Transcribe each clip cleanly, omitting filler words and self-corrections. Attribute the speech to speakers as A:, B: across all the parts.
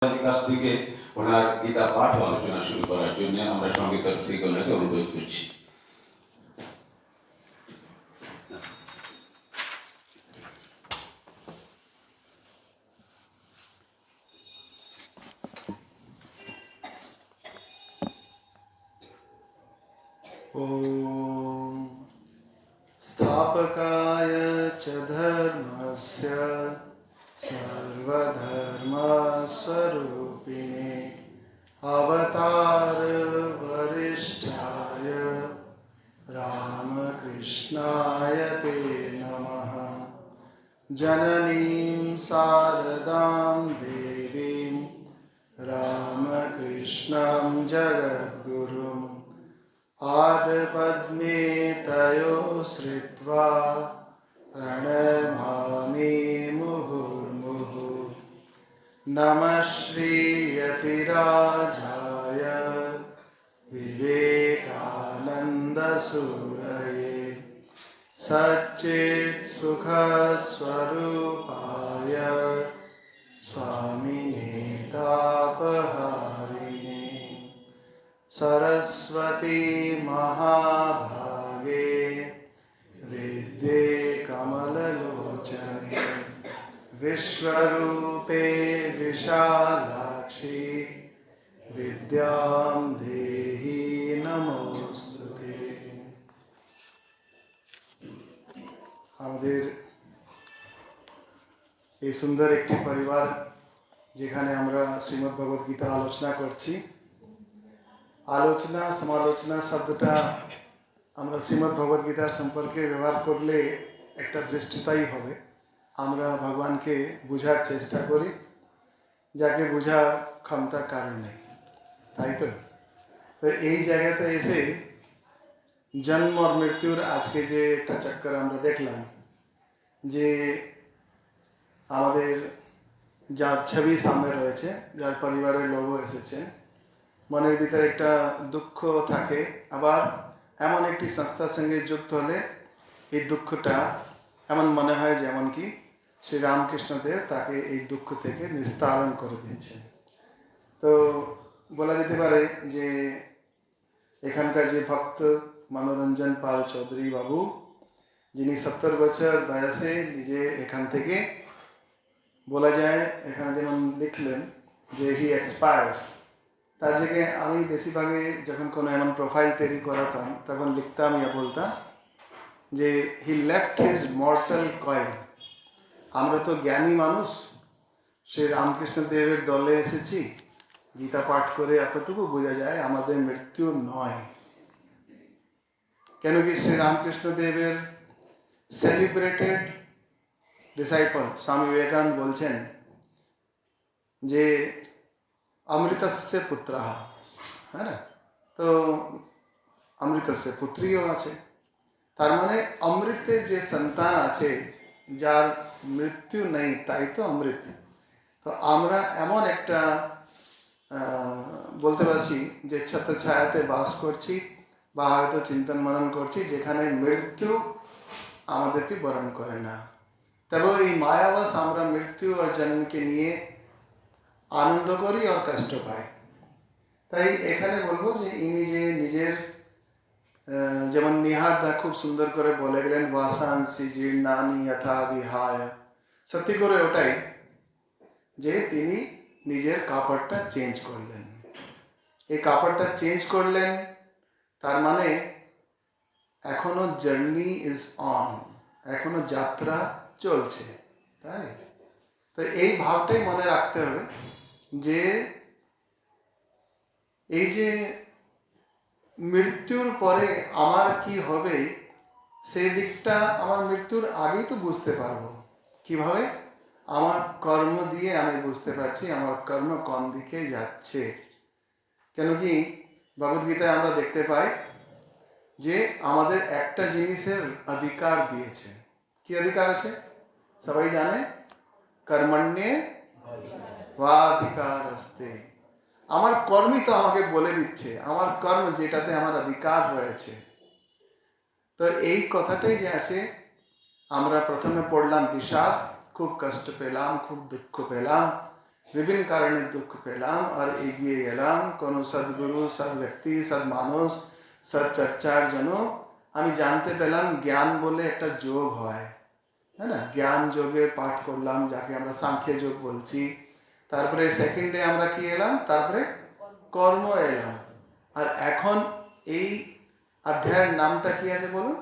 A: কাছ থেকে ওনার গীতা পাঠ আলোচনা শুরু করার জন্য আমরা সঙ্গীত শৃঙ্খলাকে অনুরোধ করছি।
B: ॐ स्थापकाय च धर्मस्य सर्वधर्मस्वरूपिणे अवतारवरिष्ठाय रामकृष्णाय ते नमः। जननीं शारदां देवीं रामकृष्णं जगद्गुरुम् आदिपद्मे तयो श्रित्वा प्रणमामि मुहुर्मुहुः। नमः श्रीयतिराजाय विवेकानन्दसूरये सच्चित्सुखस्वरूपाय स्वामिने तापहारिणे सरस्वती महाभागे विद्ये कमललोचने विश्वरूपे विशालाक्षी विद्यां देहि नमोस्तुते। আমাদের এই সুন্দর একটি পরিবার যেখানে আমরা শ্রীমদ্ ভগবত গীতা আলোচনা করছি। আলোচনা সমালোচনা শব্দটা আমরা শ্রীমদ্ ভগবত গীতার সম্পর্কে ব্যবহার করলে একটা দৃষ্টিতাই হবে। আমরা ভগবানকে বোঝার চেষ্টা করি, যাকে বোঝার ক্ষমতা কারণ নেই, তাই তো। তো এই জায়গাতে এসে জন্ম আর মৃত্যুর আজকে যে একটা চক্কর আমরা দেখলাম, যে আমাদের যার ছবি সামনে রয়েছে, যার পরিবারের লোকও এসেছে, মনের ভিতরে একটা দুঃখ থাকে। আবার এমন একটি সংস্থার সঙ্গে যুক্ত হলে এই দুঃখটা এমন মনে হয় যেমন কি শ্রী রামকৃষ্ণদেব তাকে এই দুঃখ থেকে নিস্তারণ করে দিয়েছেন। তো বলা যেতে পারে যে এখানকার যে ভক্ত মনোরঞ্জন পাল চৌধুরী বাবু, যিনি 70 বছর বয়সে নিজে এখান থেকে বলা যায়, এখানে যেমন লিখলেন যে হি এক্সপায়ার্ড, তার জায়গায় আমি বেশিরভাগে যখন কোনো এমন প্রোফাইল তৈরি করাতাম তখন লিখতাম ইয়া বলতাম যে he left his mortal coil. আমরা তো জ্ঞানী মানুষ, শ্রী রামকৃষ্ণদেবের দলে এসেছি, গীতা পাঠ করে এতটুকু বোঝা যায় আমাদের মৃত্যু নয়। কেন কি শ্রী রামকৃষ্ণদেবের সেলিব্রেটেড ডিসাইপল স্বামী বিবেকানন্দ বলছেন যে অমৃতস্য পুত্র, হ্যাঁ না? তো অমৃতস্য পুত্রীও আছে, তার মানে অমৃতের যে সন্তান আছে যার মৃত্যু নেই, তাই তো অমৃত। তো আমরা এমন একটা বলতে পারছি যে ছত্রছায়াতে বাস করছি বা হয়তো চিন্তন মনন করছি যেখানে মৃত্যু আমাদেরকে বরণ করে না। তবে এই মায়াবাস আমরা মৃত্যু আর জন্মকে নিয়ে আনন্দ করি আর কষ্ট পাই। তাই এখানে বলবো যে ইনি যে নিজের যেমন নিহারদা খুব সুন্দর করে বলে গেলেন বাসাংসি জীর্ণানি যথা বিহায়, সত্যি করে ওটাই যে তিনি নিজের কাপড়টা চেঞ্জ করলেন। এই কাপড়টা চেঞ্জ করলেন তার মানে এখনো জার্নি ইজ অন, এখনো যাত্রা চলছে, তাই তো এই ভাবটাই মনে রাখতে হবে যে এই যে মৃত্যুর পরে আমার কি হবে সেই দিকটা আমার মৃত্যুর আগেই তো বুঝতে পারবো। কিভাবে? আমার কর্ম দিয়ে আমি বুঝতে পারছি আমার কর্ম কোন দিকে যাচ্ছে। কেন কি ভগবদ্গীতায় আমরা দেখতে পাই যে আমাদের একটা জিনিসের অধিকার দিয়েছে। কি অধিকার আছে সবাই জানে? কর্মণ্যে বাধিকার আসতে। আমার কর্মই তো আমাকে বলে দিচ্ছে আমার কর্ম যেটাতে আমার অধিকার রয়েছে। তো এই কথাটাই যে আছে, আমরা প্রথমে পড়লাম বিষাদ, খুব কষ্ট পেলাম, খুব দুঃখ পেলাম, বিভিন্ন কারণে দুঃখ পেলাম আর এগিয়ে গেলাম কোনো সদ্গুরু সৎ ব্যক্তি সৎ মানুষ সৎ চর্চার জন্য আমি জানতে পেলাম জ্ঞান বলে একটা যোগ হয়, है ना। জ্ঞান যোগের পাঠ করলাম যাকে আমরা সাংখ্য যোগ বলছি। তারপরে সেকেন্ডে আমরা কি এলাম, তারপরে কর্ম এলাম। আর এখন এই অধ্যায়ের নামটা কি আছে বলুন,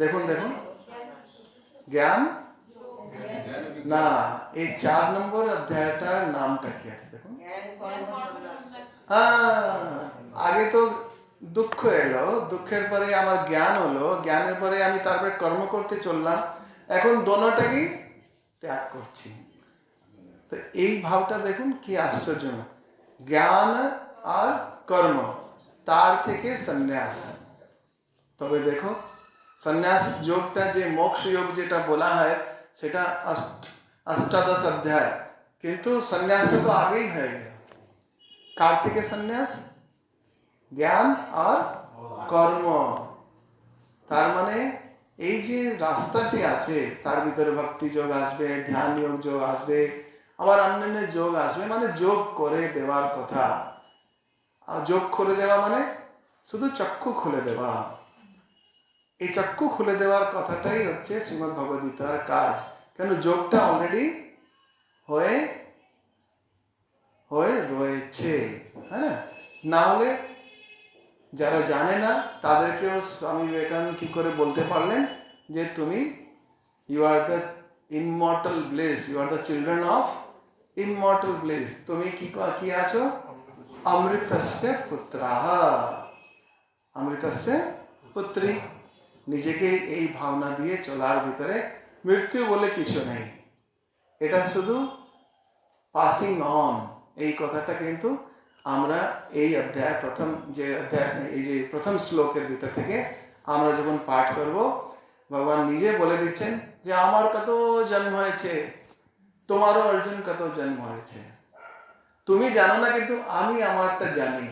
B: দেখুন দেখুন, জ্ঞান না, এই 4 নম্বর অধ্যায়টার নামটা কি আছে দেখুন। আগে তো দুঃখ এলো, দুঃখের পরে আমার জ্ঞান হলো, জ্ঞানের পরে আমি তারপরে কর্ম করতে চললাম, এখন দোনোটাকেই ত্যাগ করছি। তো এই ভাবটা দেখুন কি আশ্চর্য, জ্ঞান আর কর্ম, তার থেকে সন্ন্যাস। তবে দেখো সন্ন্যাস যোগটা যে মোক্ষ যোগ যেটা বলা হয় সেটা অষ্টাদশ অধ্যায়, কিন্তু সন্ন্যাসটা তো আগেই হয়ে গেল। কার থেকে সন্ন্যাস? জ্ঞান আর কর্ম। তার মানে এই যে রাস্তাটি আছে তার ভিতরে ভক্তি যোগ আসবে, ধ্যান যোগ আসবে, আবার অন্যান্য যোগ আসবে, মানে যোগ করে দেওয়ার কথা। আর যোগ করে দেওয়া মানে শুধু চক্ষু খুলে দেওয়া। এই চক্ষু খুলে দেওয়ার কথাটাই হচ্ছে শ্রীমদ্ ভগবদ্গীতার কাজ। কেন যোগটা অলরেডি হয়ে রয়েছে, হ্যাঁ না হলে যারা জানে না তাদেরকেও স্বামী বিবেকানন্দ কি করে বলতে পারলেন যে তুমি you are the immortal bliss, you are the children of immortal bliss. তুমি কি আছো? অমৃতস্য পুত্রাহ, অমৃতস্য পুত্রী। নিজেকে এই ভাবনা দিয়ে চলার ভিতরে মৃত্যু বলে কিছু নেই, এটা শুধু পাসিং অন। এই কথাটা কিন্তু আমরা এই অধ্যায় প্রথম যে অধ্যায়, এই যে প্রথম শ্লোকের ভিতর থেকে আমরা যখন পাঠ করব, ভগবান নিজে বলে দিচ্ছেন যে আমার কত জন্ম হয়েছে, তোমারও অর্জুন কত জন্ম হয়েছে। তুমি জানো না কিন্তু আমি আমারটা জানি,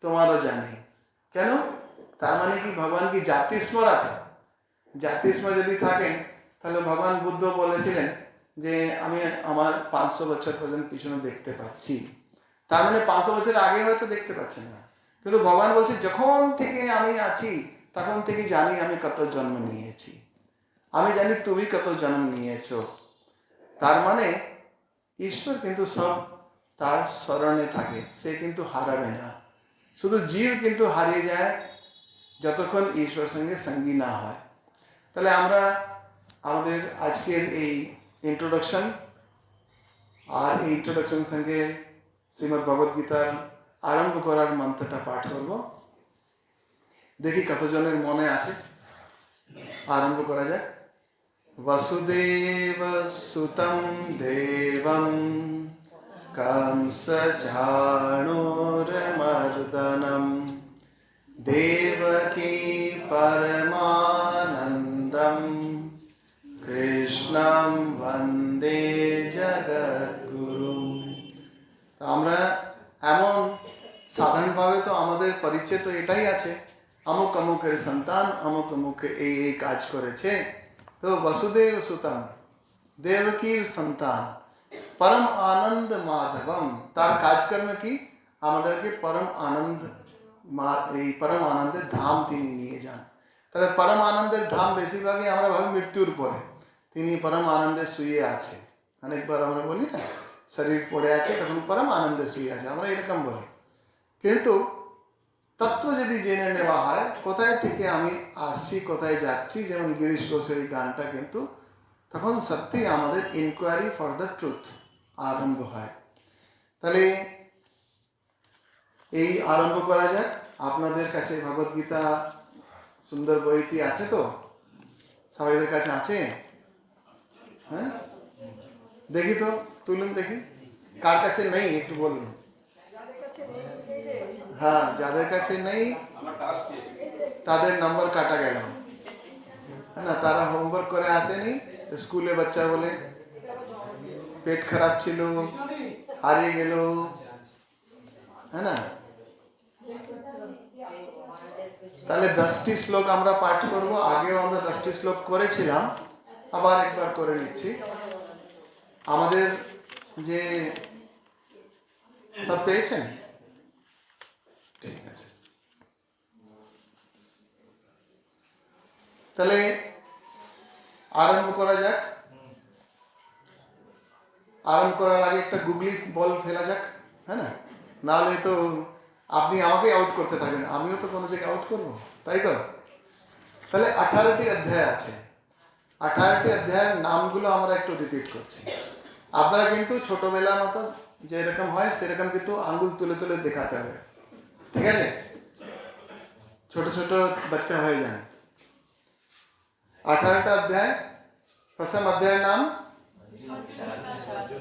B: তোমারও জানি। কেন? তার মানে কি ভগবান কি জাতিস্মর আছে? জাতিস্মর যদি থাকেন তাহলে ভগবান বুদ্ধ বলেছিলেন যে আমি আমার 500 বছর পর্যন্ত পিছনে দেখতে পাচ্ছি। তার মানে 500 বছর আগে হয়তো দেখতে পাচ্ছেন না, কিন্তু ভগবান বলছে যখন থেকে আমি আছি তখন থেকে জানি আমি কত জন্ম নিয়েছি, আমি জানি তুমি কত জন্ম নিয়েছো। তার মানে ঈশ্বর কিন্তু সব তার স্মরণে থাকে, সে কিন্তু হারাবে না। শুধু জীব কিন্তু হারিয়ে যায় যতক্ষণ ঈশ্বর সঙ্গে সঙ্গী না হয়। তাহলে আমরা আমাদের আজকের এই ইন্ট্রোডাকশন আর এই ইন্ট্রোডাকশন সঙ্গে শ্রীমদ্ ভগবদ্গীতার আরম্ভ করার মন্ত্রটা পাঠ করব। দেখি কতজনের মনে আছে, আরম্ভ করা যাক। বসুদেব সুতং দেবং কংস চাণূরমর্দনম দেবকী পরমানন্দম কৃষ্ণম বন্দে জগদ্গুরু। আমরা এমন সাধারণভাবে তো আমাদের পরিচয় তো এটাই আছে, অমুক অমুকের সন্তান, অমুক অমুক এই কাজ করেছে। তো বসুদেব সুতম, দেবকীর সন্তান, পরম আনন্দ মাধবম, তার কাজকর্ম কি আমাদেরকে পরম আনন্দ, এই পরম আনন্দের ধাম তিনি নিয়ে যান। তাহলে পরম আনন্দের ধাম বেশিরভাগই আমরা ভাবি মৃত্যুর পরে, তিনি পরম আনন্দে শুয়ে আছে। অনেকবার আমরা বলি না শরীর পড়ে আছে তখন পরম আনন্দে শুয়ে আছে, আমরা এরকম বলি। কিন্তু তত্ত্ব যদি জেনে নেওয়া হয় কোথায় থেকে আমি আসছি কোথায় যাচ্ছি, যেমন গিরিশ ঘোষের এই গানটা, কিন্তু তখন সত্যি আমাদের ইনকোয়ারি ফর দ্য ট্রুথ আরম্ভ হয়। তাহলে এই আরম্ভ করা যাক। আপনাদের কাছে ভগবদ্গীতা সুন্দর বইটি আছে তো? সবাইদের কাছে আছে? হ্যাঁ, দেখি তো, তুলুন দেখি। কার কাছে নেই একটু বলুন। হ্যাঁ, যাদের কাছে নেই তাদের নম্বর কাটা গেল, হ্যাঁ না, তারা হোমওয়ার্ক করে আসেনি। স্কুলে বাচ্চা বলে পেট খারাপ ছিল, হারিয়ে গেল, হ্যাঁ না। তাহলে 10টি শ্লোক আমরা পাঠ করব। আগেও আমরা 10টি শ্লোক করেছিলাম, আবার একবার করে নিচ্ছি। আমাদের যে সব পেয়েছেন? ঠিক আছে, তাহলে আরম্ভ করা যাক। আরম্ভ করার আগে একটা গুগলি বল ফেলা যাক, হ্যাঁ না? নাহলে তো আপনি আমাকে আউট করতে থাকেন, আমিও তো কোনো জায়গায় আউট করবো, তাই তো? তাহলে 18টি অধ্যায় আছে। 18টি অধ্যায়ের নামগুলো আমরা একটু রিপিট করছি। আপনারা কিন্তু ছোটবেলার মতো যেরকম হয় সেরকম কিন্তু আঙ্গুল তুলে তুলে দেখাতে হবে, ঠিক আছে? ছোট ছোট বাচ্চা হয়ে যান। 18টা অধ্যায়। প্রথম অধ্যায়ের নাম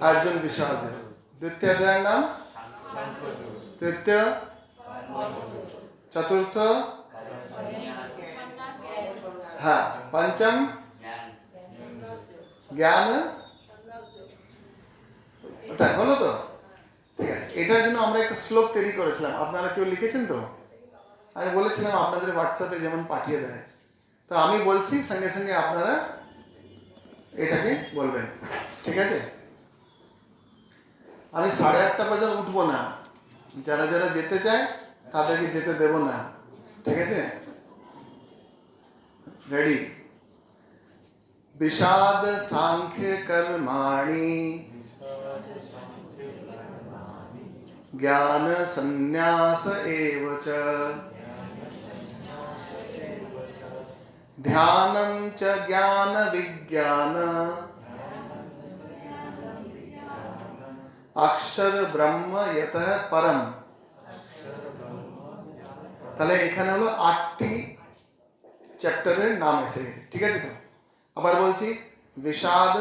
B: अर्जुन विषाद, द्वितीय अध्याय नाम, तृतीय, चतुर्थ, हाँ पंचम জ্ঞান, ওটা হলো তো? ঠিক আছে, এটার জন্য আমরা একটা শ্লোক তৈরি করেছিলাম, আপনারা কেউ লিখেছেন তো? আমি বলেছিলাম আপনাদের হোয়াটসঅ্যাপে যেমন পাঠিয়ে দেয়, তো আমি বলছি সঙ্গে সঙ্গে আপনারা এটাকে বলবেন, ঠিক আছে? আমি 8:30 পর্যন্ত উঠবো না, যারা যারা যেতে চায় তাদেরকে যেতে দেব না, ঠিক আছে? রেডি? বিষাদ সাংখ্য কর্মাণি জ্ঞান সন্ন্যাস এব চ ধ্যানম চ জ্ঞান বিজ্ঞান অক্ষর ব্রহ্ম ইতঃ পরম। তাহলে এখানে হলো 8টি চ্যাপ্টারের নাম এসে গেছে, ঠিক আছে তো? আবার বলছি, বিষাদ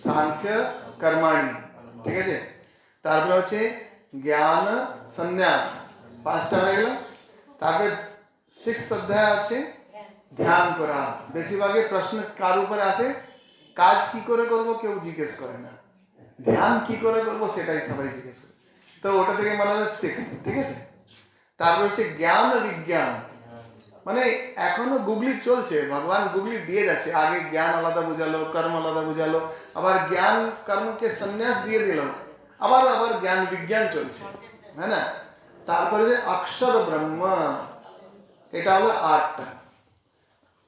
B: সাংখ্য কর্মাণি, ঠিক আছে? তারপরে হচ্ছে জ্ঞান সন্ন্যাস, 5টা হয়ে গেল। তারপরে 6th অধ্যায় আছে ধ্যান করা। বেশিরভাগই প্রশ্ন কার উপরে আসে? কাজ কি করে করব কেউ জিজ্ঞেস করে না, ধ্যান কি করে করবো সেটাই সবাই জিজ্ঞেস করে, তো ওটা থেকে মানে হলো 6th, ঠিক আছে? তারপর হচ্ছে জ্ঞান বিজ্ঞান, মানে এখনো গুগলি চলছে, ভগবান গুগলি দিয়ে যাচ্ছে। আগে জ্ঞান আলাদা বুঝালো, কর্ম আলাদা বুঝালো, আবার জ্ঞান কর্মকে সন্ন্যাস দিয়ে দিল, আবার আবার জ্ঞান বিজ্ঞান চলছে, হ্যাঁ না? তারপরে যে অক্ষর ব্রহ্ম, এটা হলো 8টা,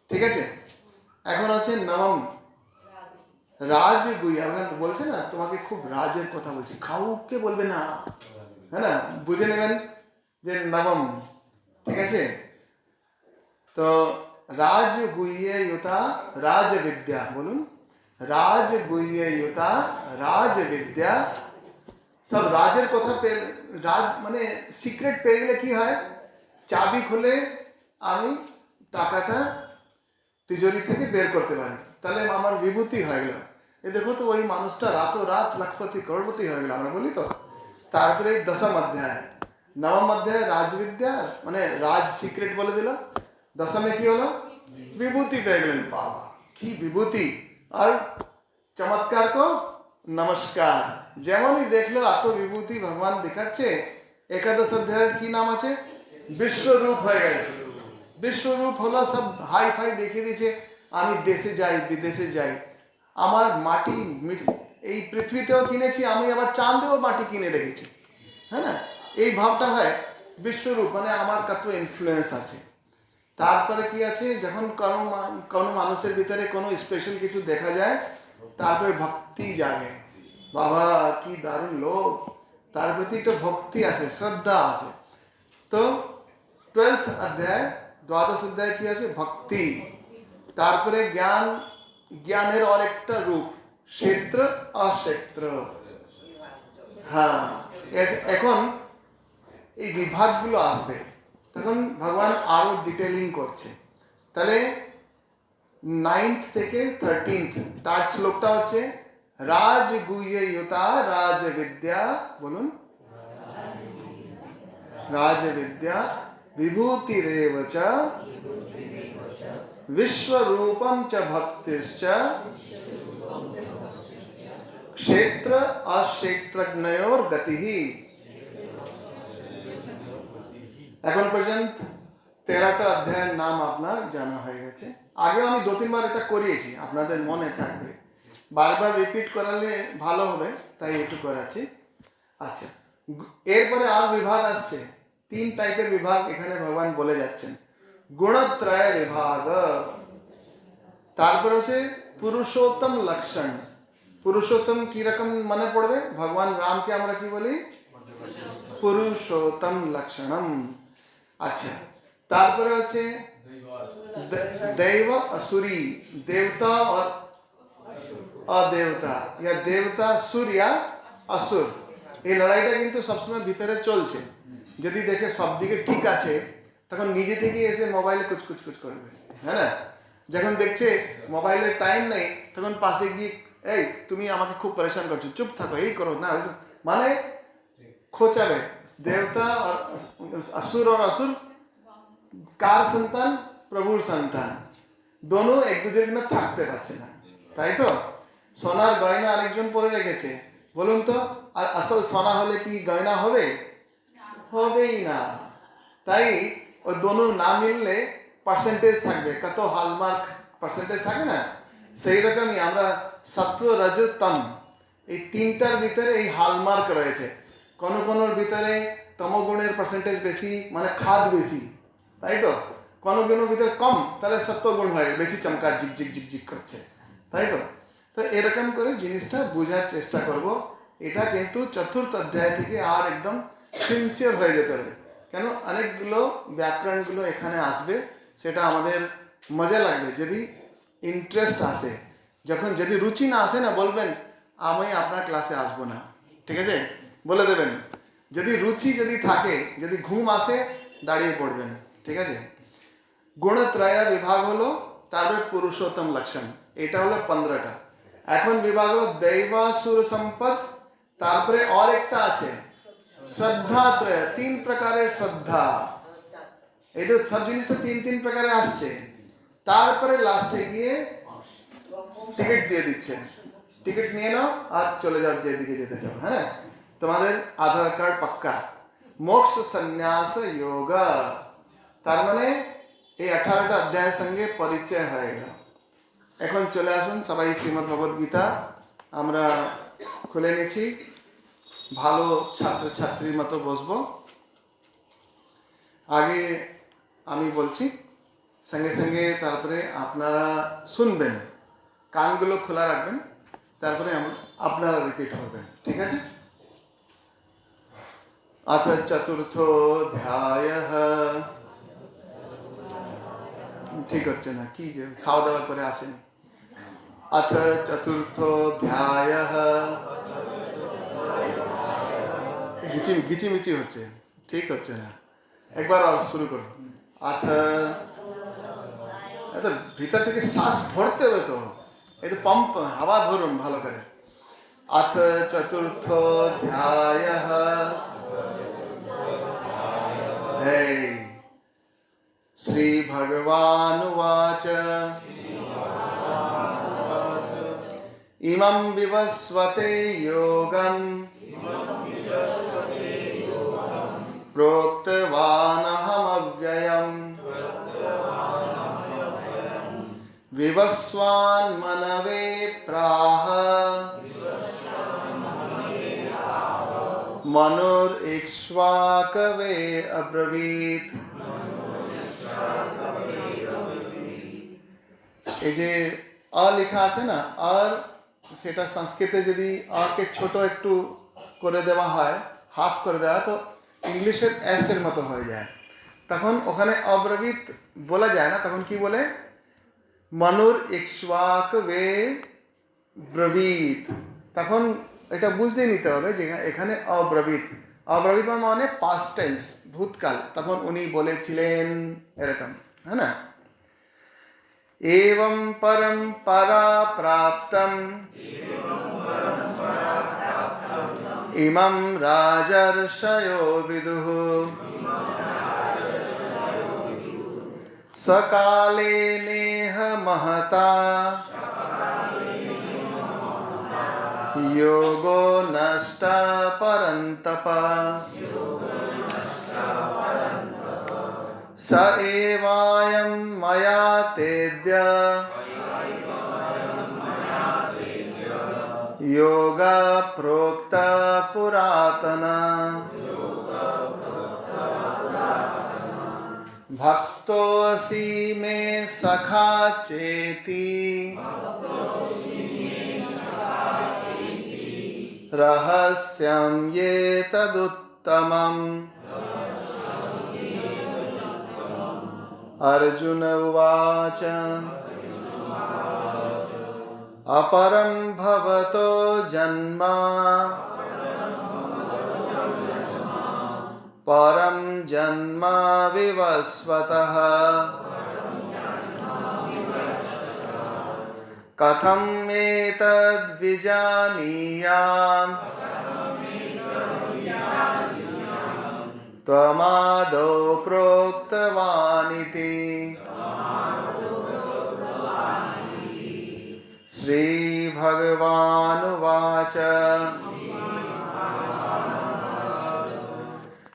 B: ঠিক আছে? এখন হচ্ছে নবম রাজ গুইয়া, বলছে না তোমাকে খুব রাজের কথা বলছি, কাউকে বলবে না, হ্যাঁ না? বুঝে নেবেন যে নবম, ঠিক আছে? তো রাজ গুহ্যয়ুতা রাজ বিদ্যা, বলুন রাজ গুহ্যয়ুতা রাজ বিদ্যা। সব রাজের কথা পেয়ে, রাজ মানে সিক্রেট পেয়ে গেলে কি হয়? চাবি খুলে আমি টাকাটা তিজোরি থেকে বের করতে পারি, তাহলে আমার বিভূতি হয়ে গেল। এ দেখো তো ওই মানুষটা রাত লাখপতি করোড়পতি হয়ে গেল, আমরা বলি তো। তারপরে 10ম অধ্যায়, 9ম অধ্যায় রাজবিদ্যা, মানে রাজ সিক্রেট বলে দিল। 10মে কি হলো? বিভূতি পেয়ে গেলেন, বাবা কি বিভূতি! আর চমৎকার কো নমস্কার, যেমনই দেখলো এত বিভূতি ভগবান দেখাচ্ছে। 11শ অধ্যায়ের কি নাম আছে? বিশ্বরূপ হয়ে গেছে। বিশ্বরূপ হলো সব হাই ফাই দেখিয়ে দিয়েছে, আমি দেশে যাই বিদেশে যাই, আমার মাটি এই পৃথিবীতেও কিনেছি, আমি আবার চাঁদেও মাটি কিনে রেখেছি, হ্যাঁ না? এই ভাবটা হয় বিশ্বরূপ, মানে আমার কত ইনফ্লুয়েন্স আছে। তারপরে কি আছে? যখন কোনো মানুষের ভিতরে কোনো স্পেশাল কিছু দেখা যায়, তারপরে ভক্তি জাগে, বাবা কি দারুণ লোক, তার প্রতি একটা ভক্তি আসে, শ্রদ্ধা আসে। তো 12th অধ্যায়, 12দশ অধ্যায় কি আছে? ভক্তি। তারপরে জ্ঞান, জ্ঞানের আরেকটা রূপ ক্ষেত্র অক্ষেত্র। হ্যাঁ, এখন এই বিভাগগুলো আসবে, তখন ভগবান আরো ডিটেলিং করছে। তাহলে 9th থেকে 13th তার শ্লোকটা হচ্ছে রাজ গুহ্যয়ুতা রাজ বিদ্যা, বলুন রাজ বিদ্যা বিভূতিরেব চ বিশ্বরূপম চ ভক্তিশ্চ ক্ষেত্র অক্ষেত্রজ্ঞয়োর গতি। এখন পর্যন্ত 13টা অধ্যায়ের নাম আপনার জানা হয়ে গেছে। আগে আমি 2-3 বার এটা করিয়েছি, আপনাদের মনে থাকবে। বারবার রিপিট করালে ভালো হবে, তাই একটু করাচ্ছি। আচ্ছা, এরপরে আর বিভাগ আসছে, 3 টাইপের বিভাগ এখানে ভগবান বলে যাচ্ছেন। গুণত্রয় বিভাগ, তারপর হচ্ছে পুরুষোত্তম লক্ষণ। পুরুষোত্তম কি রকম মনে পড়বে? ভগবান রামকে আমরা কি বলি? পুরুষোত্তম লক্ষণম। আচ্ছা, তারপরে হচ্ছে दैव असुरी, देवता और अदेवता, या देवता सुर या असुर, এই লড়াইটা কিন্তু সবসময় ভিতরে চলছে। যদি দেখে সব দিকে ঠিক আছে, তখন নিজে থেকে এসে মোবাইলে কুচকুচ করবে, হ্যাঁ না? যখন দেখছে মোবাইলের টাইম নেই, তখন পাশে গিয়ে, এই তুমি আমাকে খুব পরেশান করছো, চুপ থাকো, এই করো না, মানে খোঁচাবে। দেবতা আর असुर और असुर কার সন্তান? প্রভুর সন্তান। দোনো এক দুজনের না থাকতে পারছে না, তাই তো? সোনার গয়না আরেকজন পরে রেখেছে, বলুন তো, আর আসল সোনা হলে কি গয়না হবে? হবেই না। তাই ওই দোনো না মিললে পার্সেন্টেজ থাকবে, কত হলমার্ক পার্সেন্টেজ থাকে না, সেই রকমই আমরা সত্ব রজ তম, এই তিনটার ভিতরে এই হলমার্ক রয়েছে। কোনোর ভিতরে তমগুণের পার্সেন্টেজ বেশি, মানে খাদ বেশি, তাই তো? কোনোর ভিতরে কম, তাহলে সত্ত্বগুণ হয় বেশি, চমকা ঝিকঝিক করছে, তাই তো? তো এরকম করে জিনিসটা বোঝার চেষ্টা করব। এটা কিন্তু চতুর্থ অধ্যায় থেকে আর একদম সিনসিয়ার হয়ে যেতে হবে, কেন অনেকগুলো ব্যাকরণগুলো এখানে আসবে, সেটা আমাদের মজা লাগবে যদি ইন্টারেস্ট আসে। যদি রুচি না আসে না, বলবেন আমি আপনার ক্লাসে আসবো না, ঠিক আছে? বলে দেবেন। যদি রুচি থাকে, যদি ঘুম আসে, দাঁড়িয়ে পড়বেন, ঠিক আছে? গুণত্রয় বিভাগ হলো, তারপরে পুরুষোত্তম লক্ষণ, এটা হলো 15টা। এখন বিভাগ হলো দৈবাসুর সম্পদ, তারপরে আর একটা আছে শ্রদ্ধাত্রয়, 3 প্রকারের শ্রদ্ধা। এটা সব জিনিসটা 3 প্রকারে আসছে। তারপরে লাস্টে গিয়ে টিকিট দিয়ে দিচ্ছে, টিকিট নিয়ে নাও আর চলে যাও যেদিকে যেতে চাও, হ্যাঁ? তোমাদের আধার কার্ড পাক্কা। মোক্ষ সন্ন্যাস যোগ, তার মানে এই 18টা অধ্যায়ের সঙ্গে পরিচয় হয়ে গেল। এখন চলে আসুন সবাই, শ্রীমদ্ ভগবদ গীতা আমরা খুলে নিচ্ছি, ভালো ছাত্রছাত্রীর মতো বসবো। আগে আমি বলছি, সঙ্গে সঙ্গে তারপরে আপনারা শুনবেন, কানগুলো খোলা রাখবেন, তারপরে আপনারা রিপিট করবেন, ঠিক আছে? अथ चतुर्थोऽध्यायः, ঠিক হচ্ছে না কি, যে খাওয়া দাওয়ার পরে আসেনি। अथ चतुर्थोऽध्यायः, গিচিমিচি হচ্ছে, ঠিক হচ্ছে না, একবার আর শুরু করুন। अथ, এত ভিতর থেকে শ্বাস ভরতে হবে তো, এই তো পাম্প, হাওয়া ভরুন ভালো করে। अथ चतुर्थोऽध्यायः, श्री भगवानुवाच इमं विवस्वते योगं प्रोक्तवानहमव्ययम् विवस्वान् मनवे प्राह मनुर्इक्ष्वाकवे अब्रवीत्। এই যে অ লেখা আছে না, আর সেটা সংস্কৃতে যদি আকে ছোট একটু করে দেওয়া হয়, হাফ করে দেওয়া, তো ইংলিশের এস এর মতো হয়ে যায়। তখন ওখানে অব্রবীত বলা যায় না, তখন কি বলে? মনুর ইক্ষ্বাক বে ব্রবীত। তখন এটা বুঝতে নিতে হবে যে এখানে অব্রবীত, অব্রবীত মানে পাস্ট টেন্স, ভূতকাল, তখন উনি বলেছিলেন, এরকম, হ্যাঁ না? एवं परंपरा प्राप्तम् इमं राजर्षयो विदुः सकाले नेह महता योगो नष्ट परन्तप स एवायं मया तेद्य योग प्रोक्त पुरातन भक्तोऽसि मे सखा चेति रहस्यं ये तदुत्तमम्। अर्जुन उवाच अपरं भवतो जन्म परं जन्म विवस्वतः कथम् एतद्विजानीयाम् त्वमादौ प्रोक्तवानिति। श्रीभगवानुवाच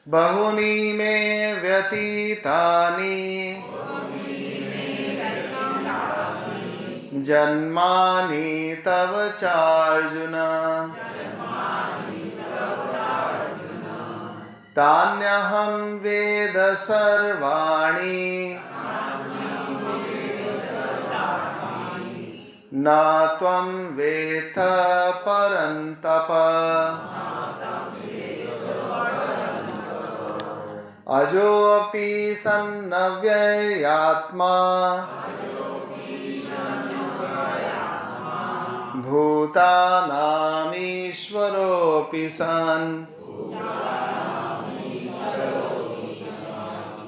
B: बहूनि मे व्यतीतानि जन्मानि तव चार्जुन तान्यहं वेद सर्वाणि न त्वं वेत्थ परन्तप। अजोऽपि सन्नव्ययात्मा भूतानामीश्वरोऽपि सन्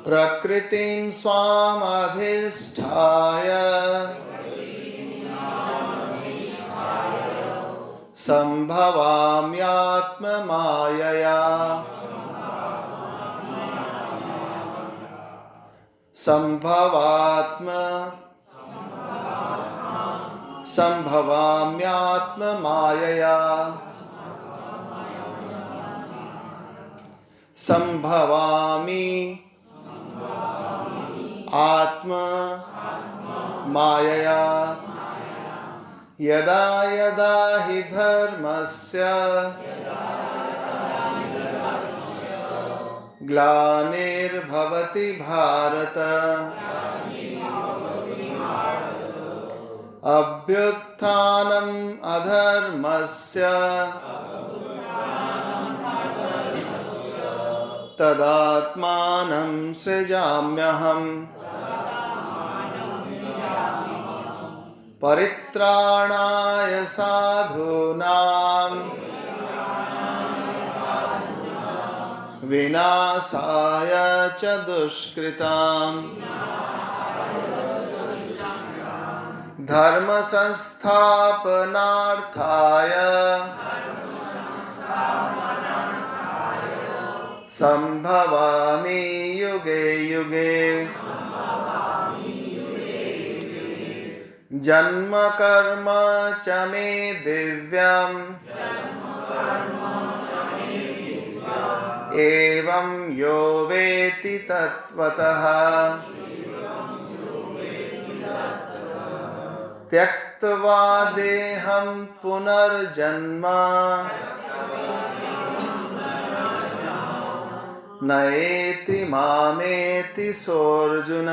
B: प्रकृतिं स्वामधिष्ठाय सम्भवाम्यात्ममायया सम्भवाम्यात्ममायया सम्भवामि आत्ममायया यदा यदा हि धर्मस्य ग्लानिर्भवति भारत अभ्युत्थानम् अधर्मस्य तदात्मानं सृजाम्यहम्। परित्राणाय साधूनां विनाशाय च दुष्कृताम् धर्म संस्थापनार्थाय संभवामि युगे युगे। जन्म कर्म च मे दिव्यम् एवं यो वेत्ति तत्त्वतः त्यक्त्वा देहं पुनर्जन्म नयेति मामेति सोऽर्जुन।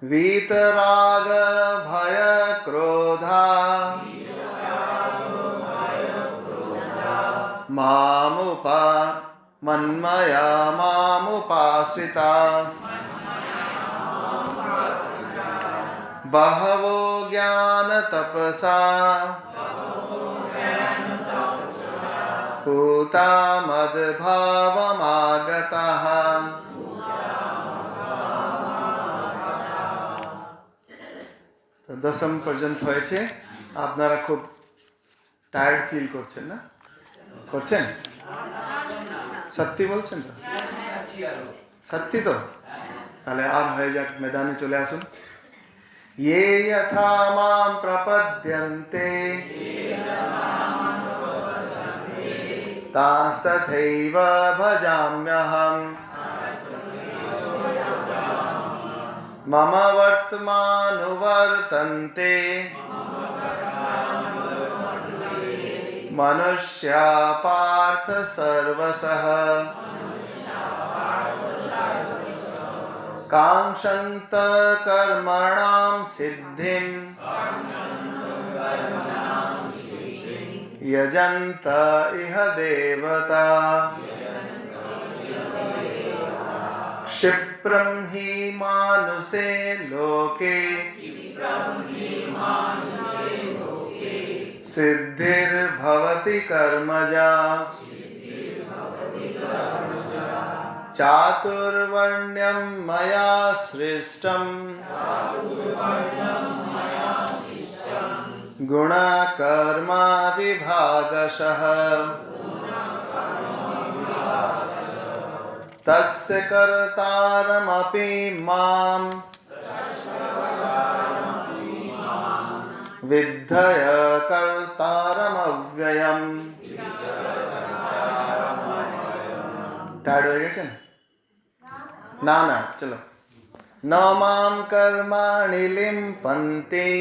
B: वीतराग भय क्रोधा मन्मया मामुपाश्रिता बहवो ज्ञानतपसा पूता मद्भावमागताः। দশম পর্যন্ত হয়েছে। আপনারা খুব টায়ার্ড ফিল করছেন না? করছেন? সত্যি বলছেন তো? সত্যি তো? তাহলে আর হয়ে যাক, ময়দানে চলে আসুন। ये यथा मां प्रपद्यन्ते तांस्तथैव भजाम्यहम्। मम वर्तमानुवर्तन्ते मनुष्या पार्थ सर्वशः कांक्षन्त कर्मणां सिद्धिं यजन्त इह देवता क्षिप्रं हि मानुषे लोके सिद्धिर्भवति कर्मजा चातुर्वर्ण्यं मया सृष्टं गुणकर्मा विभागशः तस्य कर्तारमपि मां विद्धय कर्तारमव्ययम्। टायर्ड हो गए ना ना चलो। न मां कर्माणि लिम्पन्ति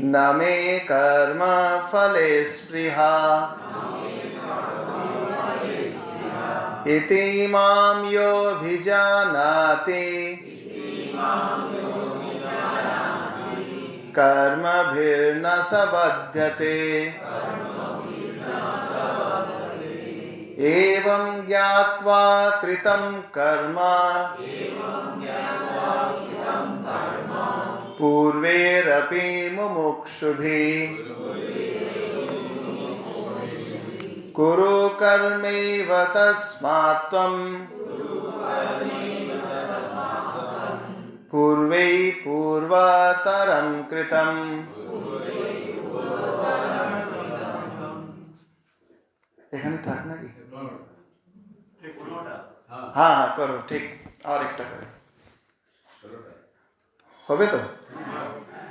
B: न मे कर्म फले स्पृहा इति मां योऽभिजानाति कर्मभिर्न स बध्यते। एवं ज्ञात्वा कृतं कर्म पूर्वैरपि मुमुक्षुभिः कुरु कर्मैव तस्मात् त्वं पूर्वै पूर्वतरं कृतम्। এখানে থাক নাকি? हाँ हाँ करो ठीक और একটা करो হবে তো?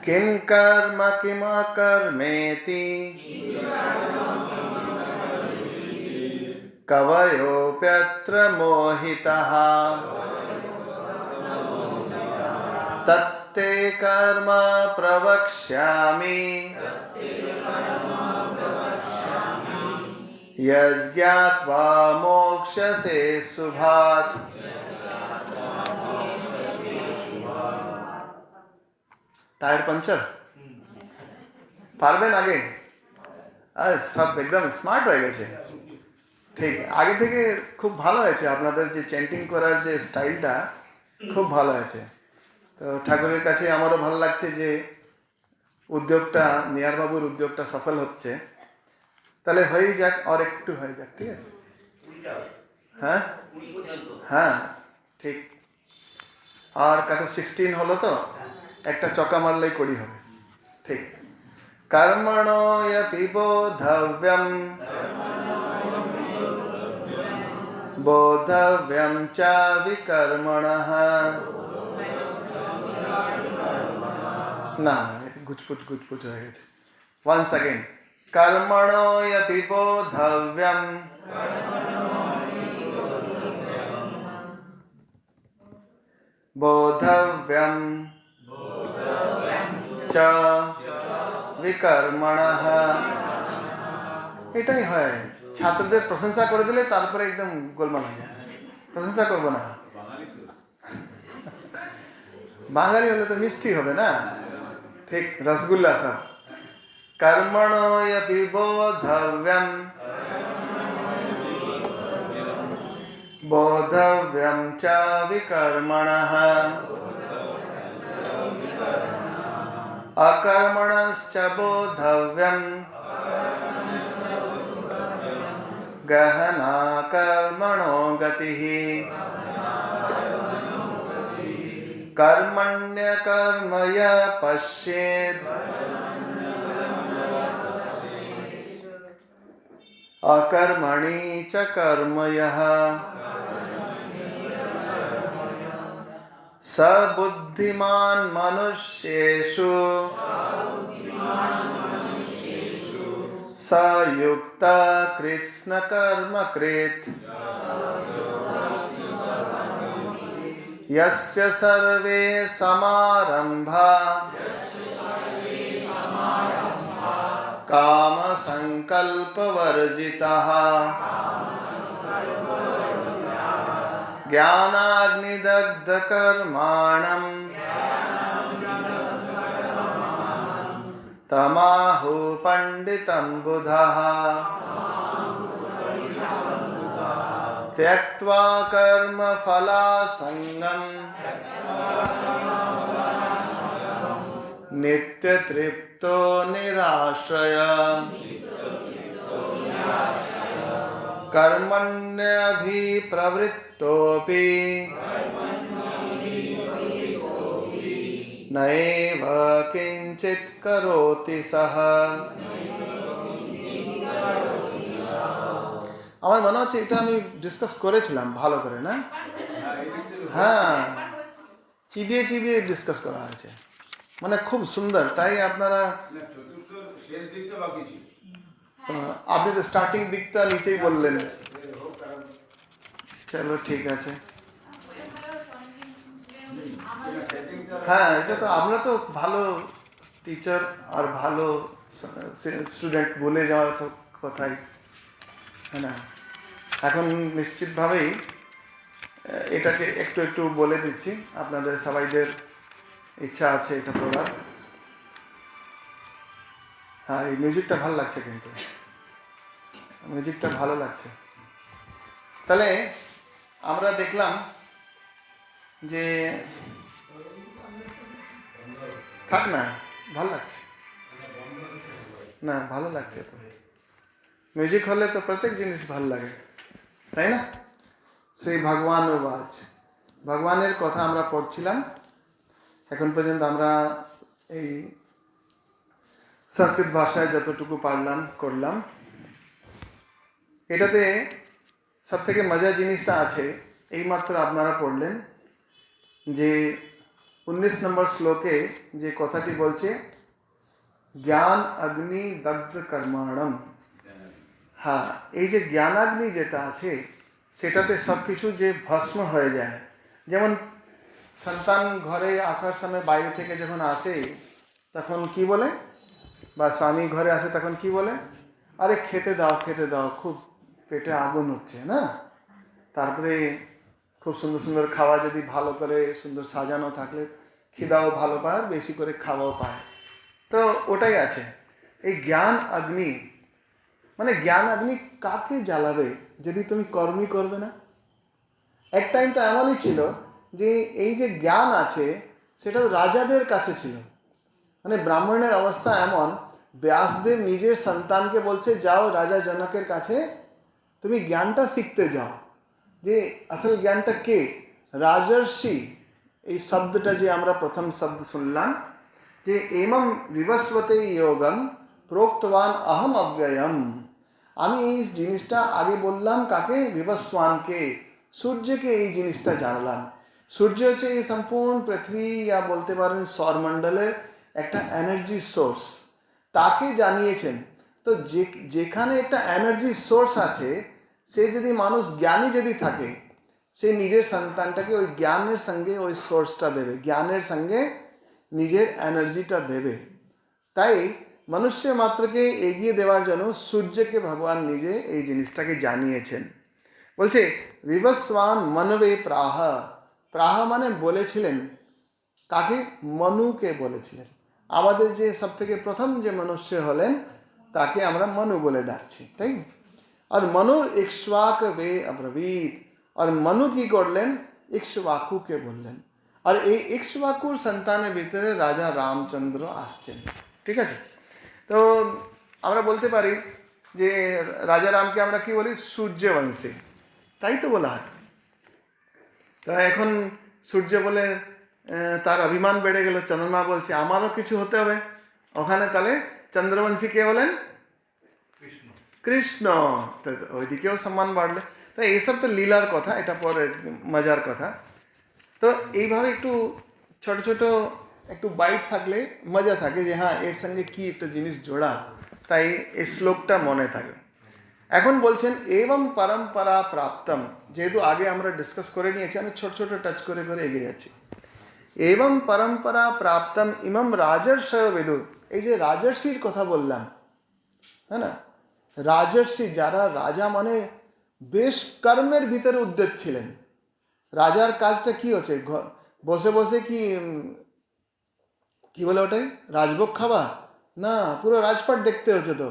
B: किं कर्म किमकर्मेति कवयोऽप्यत्र मोहितः तत्ते कर्म प्रवक्ष्यामि यज्ञात्वा मोक्षसे शुभात्। টায়ার পাঞ্চার পারবেন আগে? সব একদম স্মার্ট হয়ে গেছে। ঠিক আগে থেকে খুব ভালো হয়েছে, আপনাদের যে চ্যান্টিং করার যে স্টাইলটা খুব ভালো হয়েছে। তো ঠাকুরের কাছে আমারও ভালো লাগছে যে উদ্যোগটা, নিয়ারবাবুর উদ্যোগটা সফল হচ্ছে। তাহলে হয়ে যাক, আর একটু হয়ে যাক, ঠিক আছে? হ্যাঁ হ্যাঁ ঠিক। আর কত 16 হলো তো, একটা চকা মারলেই করি হবে। ঠিক। কর্মণোऽপি বোদ্ধব্যম बोधव्यं च विकर्मणः। ना गुचपुच হয়ে গেছে। once again कर्मणोऽपि बोधव्यं बोधव्यं च विकर्मणः। এটাই হয়। ছাত্রদের প্রশংসা করে দিলে তারপরে একদম গোলমাল হয়ে যায়। প্রশংসা করবো না, বাঙালি হলে তো মিষ্টি হবে না, ঠিক রসগোল্লা সব। কর্মণোऽপি বোধব্যম बोधव्यं च विकर्मणः अकर्मणश्च बोधव्यं गहना कर्मणो गतिः कर्मण्यकर्म यः पश्येत् अकर्मणि च कर्म यः स बुद्धिमान् मनुष्येषु स युक्तः कृत्स्नकर्म कृत् यस्य सर्वे समारंभा काम संकल्प वर्जिताः ज्ञानाग्निदग्ध कर्माणं तमाहु पंडितं बुधाः त्यक्त्वा कर्म फलासंगं नित्य तृप्तो निराश्रय कर्मण्यभिप्रवृत्तोऽपि नैव किंचित् करोति सः। আমার মনে হচ্ছে এটা আমি ডিসকাস করেছিলাম ভালো করে, না? হ্যাঁ, চিবিয়ে চিবিয়ে ডিসকাস করা হয়েছে, মানে খুব সুন্দর। তাই আপনারা আপনি তো স্টার্টিং দিকটা নিচেই বললেন। চলো ঠিক আছে। হ্যাঁ, এটা তো আমরা তো ভালো টিচার আর ভালো স্টুডেন্ট, বলে যাওয়া তো কথাই, হ্যাঁ না? এখন নিশ্চিতভাবেই এটাকে একটু একটু বলে দিচ্ছি, আপনাদের সবাইদের ইচ্ছা আছে এটা পড়ার। হ্যাঁ, এই মিউজিকটা ভালো লাগছে, কিন্তু মিউজিকটা ভালো লাগছে। তাহলে আমরা দেখলাম যে থাক না, ভালো লাগছে না? ভালো লাগছে তো, মিউজিক হলে তো প্রত্যেক জিনিস ভালো লাগে, তাই না? শ্রী ভগবান বাজ, ভগবানের কথা আমরা পড়ছিলাম। এখন পর্যন্ত আমরা এই সংস্কৃত ভাষায় যতটুকু পারলাম করলাম। এটাতে সব থেকে মজার জিনিসটা আছে, এইমাত্র আপনারা পড়লেন যে 19 নম্বর শ্লোকে যে কথাটি বলছে, জ্ঞান অগ্নি দগ্ধ কর্মাণম। হ্যাঁ, এই যে জ্ঞানাগ্নি যেটা আছে সেটাতে সব কিছু যে ভস্ম হয়ে যায়। যেমন সন্তান ঘরে আসার সময় বাইরে থেকে যখন আসে তখন কি বলে, বা স্বামী ঘরে আসে তখন কি বলে, আরে খেতে দাও খেতে দাও, খুব পেটে আগুন হচ্ছে না? তারপরে খুব সুন্দর সুন্দর খাওয়া যদি ভালো করে সুন্দর সাজানো থাকলে খিদাও ভালো পায়, বেশি করে খাওয়াও পায়। তো ওটাই আছে এই জ্ঞান অগ্নি। মানে জ্ঞান অগ্নি কাকে জ্বালাবে যদি তুমি কর্মই করবে না? এক টাইম তো এমনই ছিল যে এই যে জ্ঞান আছে সেটা রাজাদের কাছে ছিল। মানে ব্রাহ্মণের অবস্থা এমন, ব্যাসদেব নিজের সন্তানকে বলছে, যাও রাজা জনকের কাছে তুমি জ্ঞানটা শিখতে যাও। যে আসল জ্ঞানটা কে? রাজর্ষি। এই শব্দটা যে আমরা প্রথম শব্দ শুনলাম, যে এমম বিবস্বতে যোগম প্রোক্তবান অহম অব্যয়ম। আমি এই জিনিসটা আগে বললাম কাকে? বিবস্বানকে, সূর্যকে এই জিনিসটা জানলাম। সূর্য হচ্ছে এই সম্পূর্ণ পৃথিবী, या বলতে পারেন সৌরমণ্ডলের একটা এনার্জি সোর্স, তাকে জানিয়েছেন। তো যেখানে একটা এনার্জি সোর্স আছে, সে যদি মানুষ জ্ঞানী যদি থাকে, সে নিজের সন্তানটাকে ওই জ্ঞানের সঙ্গে ওই সোর্সটা দেবে, জ্ঞানের সঙ্গে নিজের এনার্জিটা দেবে। তাই মনুষ্য মাত্রকে এগিয়ে দেওয়ার জন্য সূর্যকে ভগবান নিজে এই জিনিসটাকে জানিয়েছেন। বলছে বিবস্বান মনবে প্রাহ। প্রাহ মানে বলেছিলেন কাকে? মনুকে বলেছিলেন। আমাদের যে সব থেকে প্রথম যে মনুষ্য হলেন তাকে আমরা মনু বলে ডাকছি, তাই? আর মনুর ইক্ষ্বাক বে অব্রবীত। আর মনু কি করলেন? ইক্ষ্বাকুকে বললেন। আর এই ইক্ষ্বাকুর সন্তানের ভিতরে রাজা রামচন্দ্র আসছেন, ঠিক আছে? তো আমরা বলতে পারি যে রাজা রামকে আমরা কি বলি? সূর্যবংশী, তাই তো বলা হয়। তো এখন সূর্য বলে তার অভিমান বেড়ে গেল, চন্দ্রমা বলছে আমারও কিছু হতে হবে ওখানে। তাহলে চন্দ্রবংশী কে হলেন? কৃষ্ণ। তো ওইদিকেও সম্মান বাড়লে। তো এইসব তো লীলার কথা, এটা পরে মজার কথা। তো এইভাবে একটু ছোট ছোট একটু বাইট থাকলে মজা থাকে যে হ্যাঁ এর সঙ্গে কি একটা জিনিস জোড়া, তাই এই শ্লোকটা মনে থাকে। এখন বলছেন এবং পরম্পরা প্রাপ্তম, যেহেতু আগে আমরা ডিসকাস করে নিয়েছি, আমি ছোট ছোট টাচ করে করে এগিয়ে যাচ্ছি। এবং পরম্পরা প্রাপ্তম ইমম রাজর্ষয় বিদু, এই যে রাজর্ষির কথা বললাম, হ্যাঁ না, রাজর্ষি যারা রাজা মানে বেশ কর্মের ভিতরে উদ্যোগ ছিলেন। রাজার কাজটা কি হচ্ছে, বসে বসে কি বলে ওটাই রাজভোগ খাওয়া না, পুরো রাজপাট দেখতে হচ্ছে। তো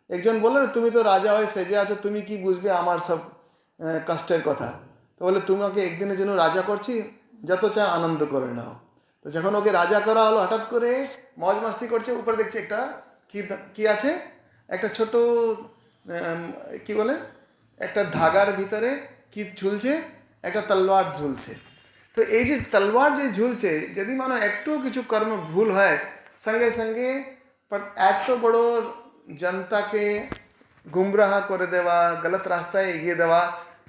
B: একজন বললো তুমি তো রাজা হয়ে সেজে আছো, তুমি কি বুঝবে আমার সব কষ্টের কথা। তো বলে তোমাকে একদিনের জন্য রাজা করছি, যত চা আনন্দ করে নাও। তো যখন ওকে রাজা করা হলো, হঠাৎ করে মজ মাস্তি করছে, উপরে দেখছে একটা কি আছে, একটা ছোট কি বলে একটা ধাগার ভিতরে কি ঝুলছে, একটা তলোয়ার ঝুলছে। তো এই যে তলোয়ার যে ঝুলছে, যদি মানে একটু কিছু কর্ম ভুল হয়, সঙ্গে সঙ্গে এত বড় জনতাকে গুমরাহ করে দেওয়া, গলত রাস্তায় এগিয়ে দেওয়া,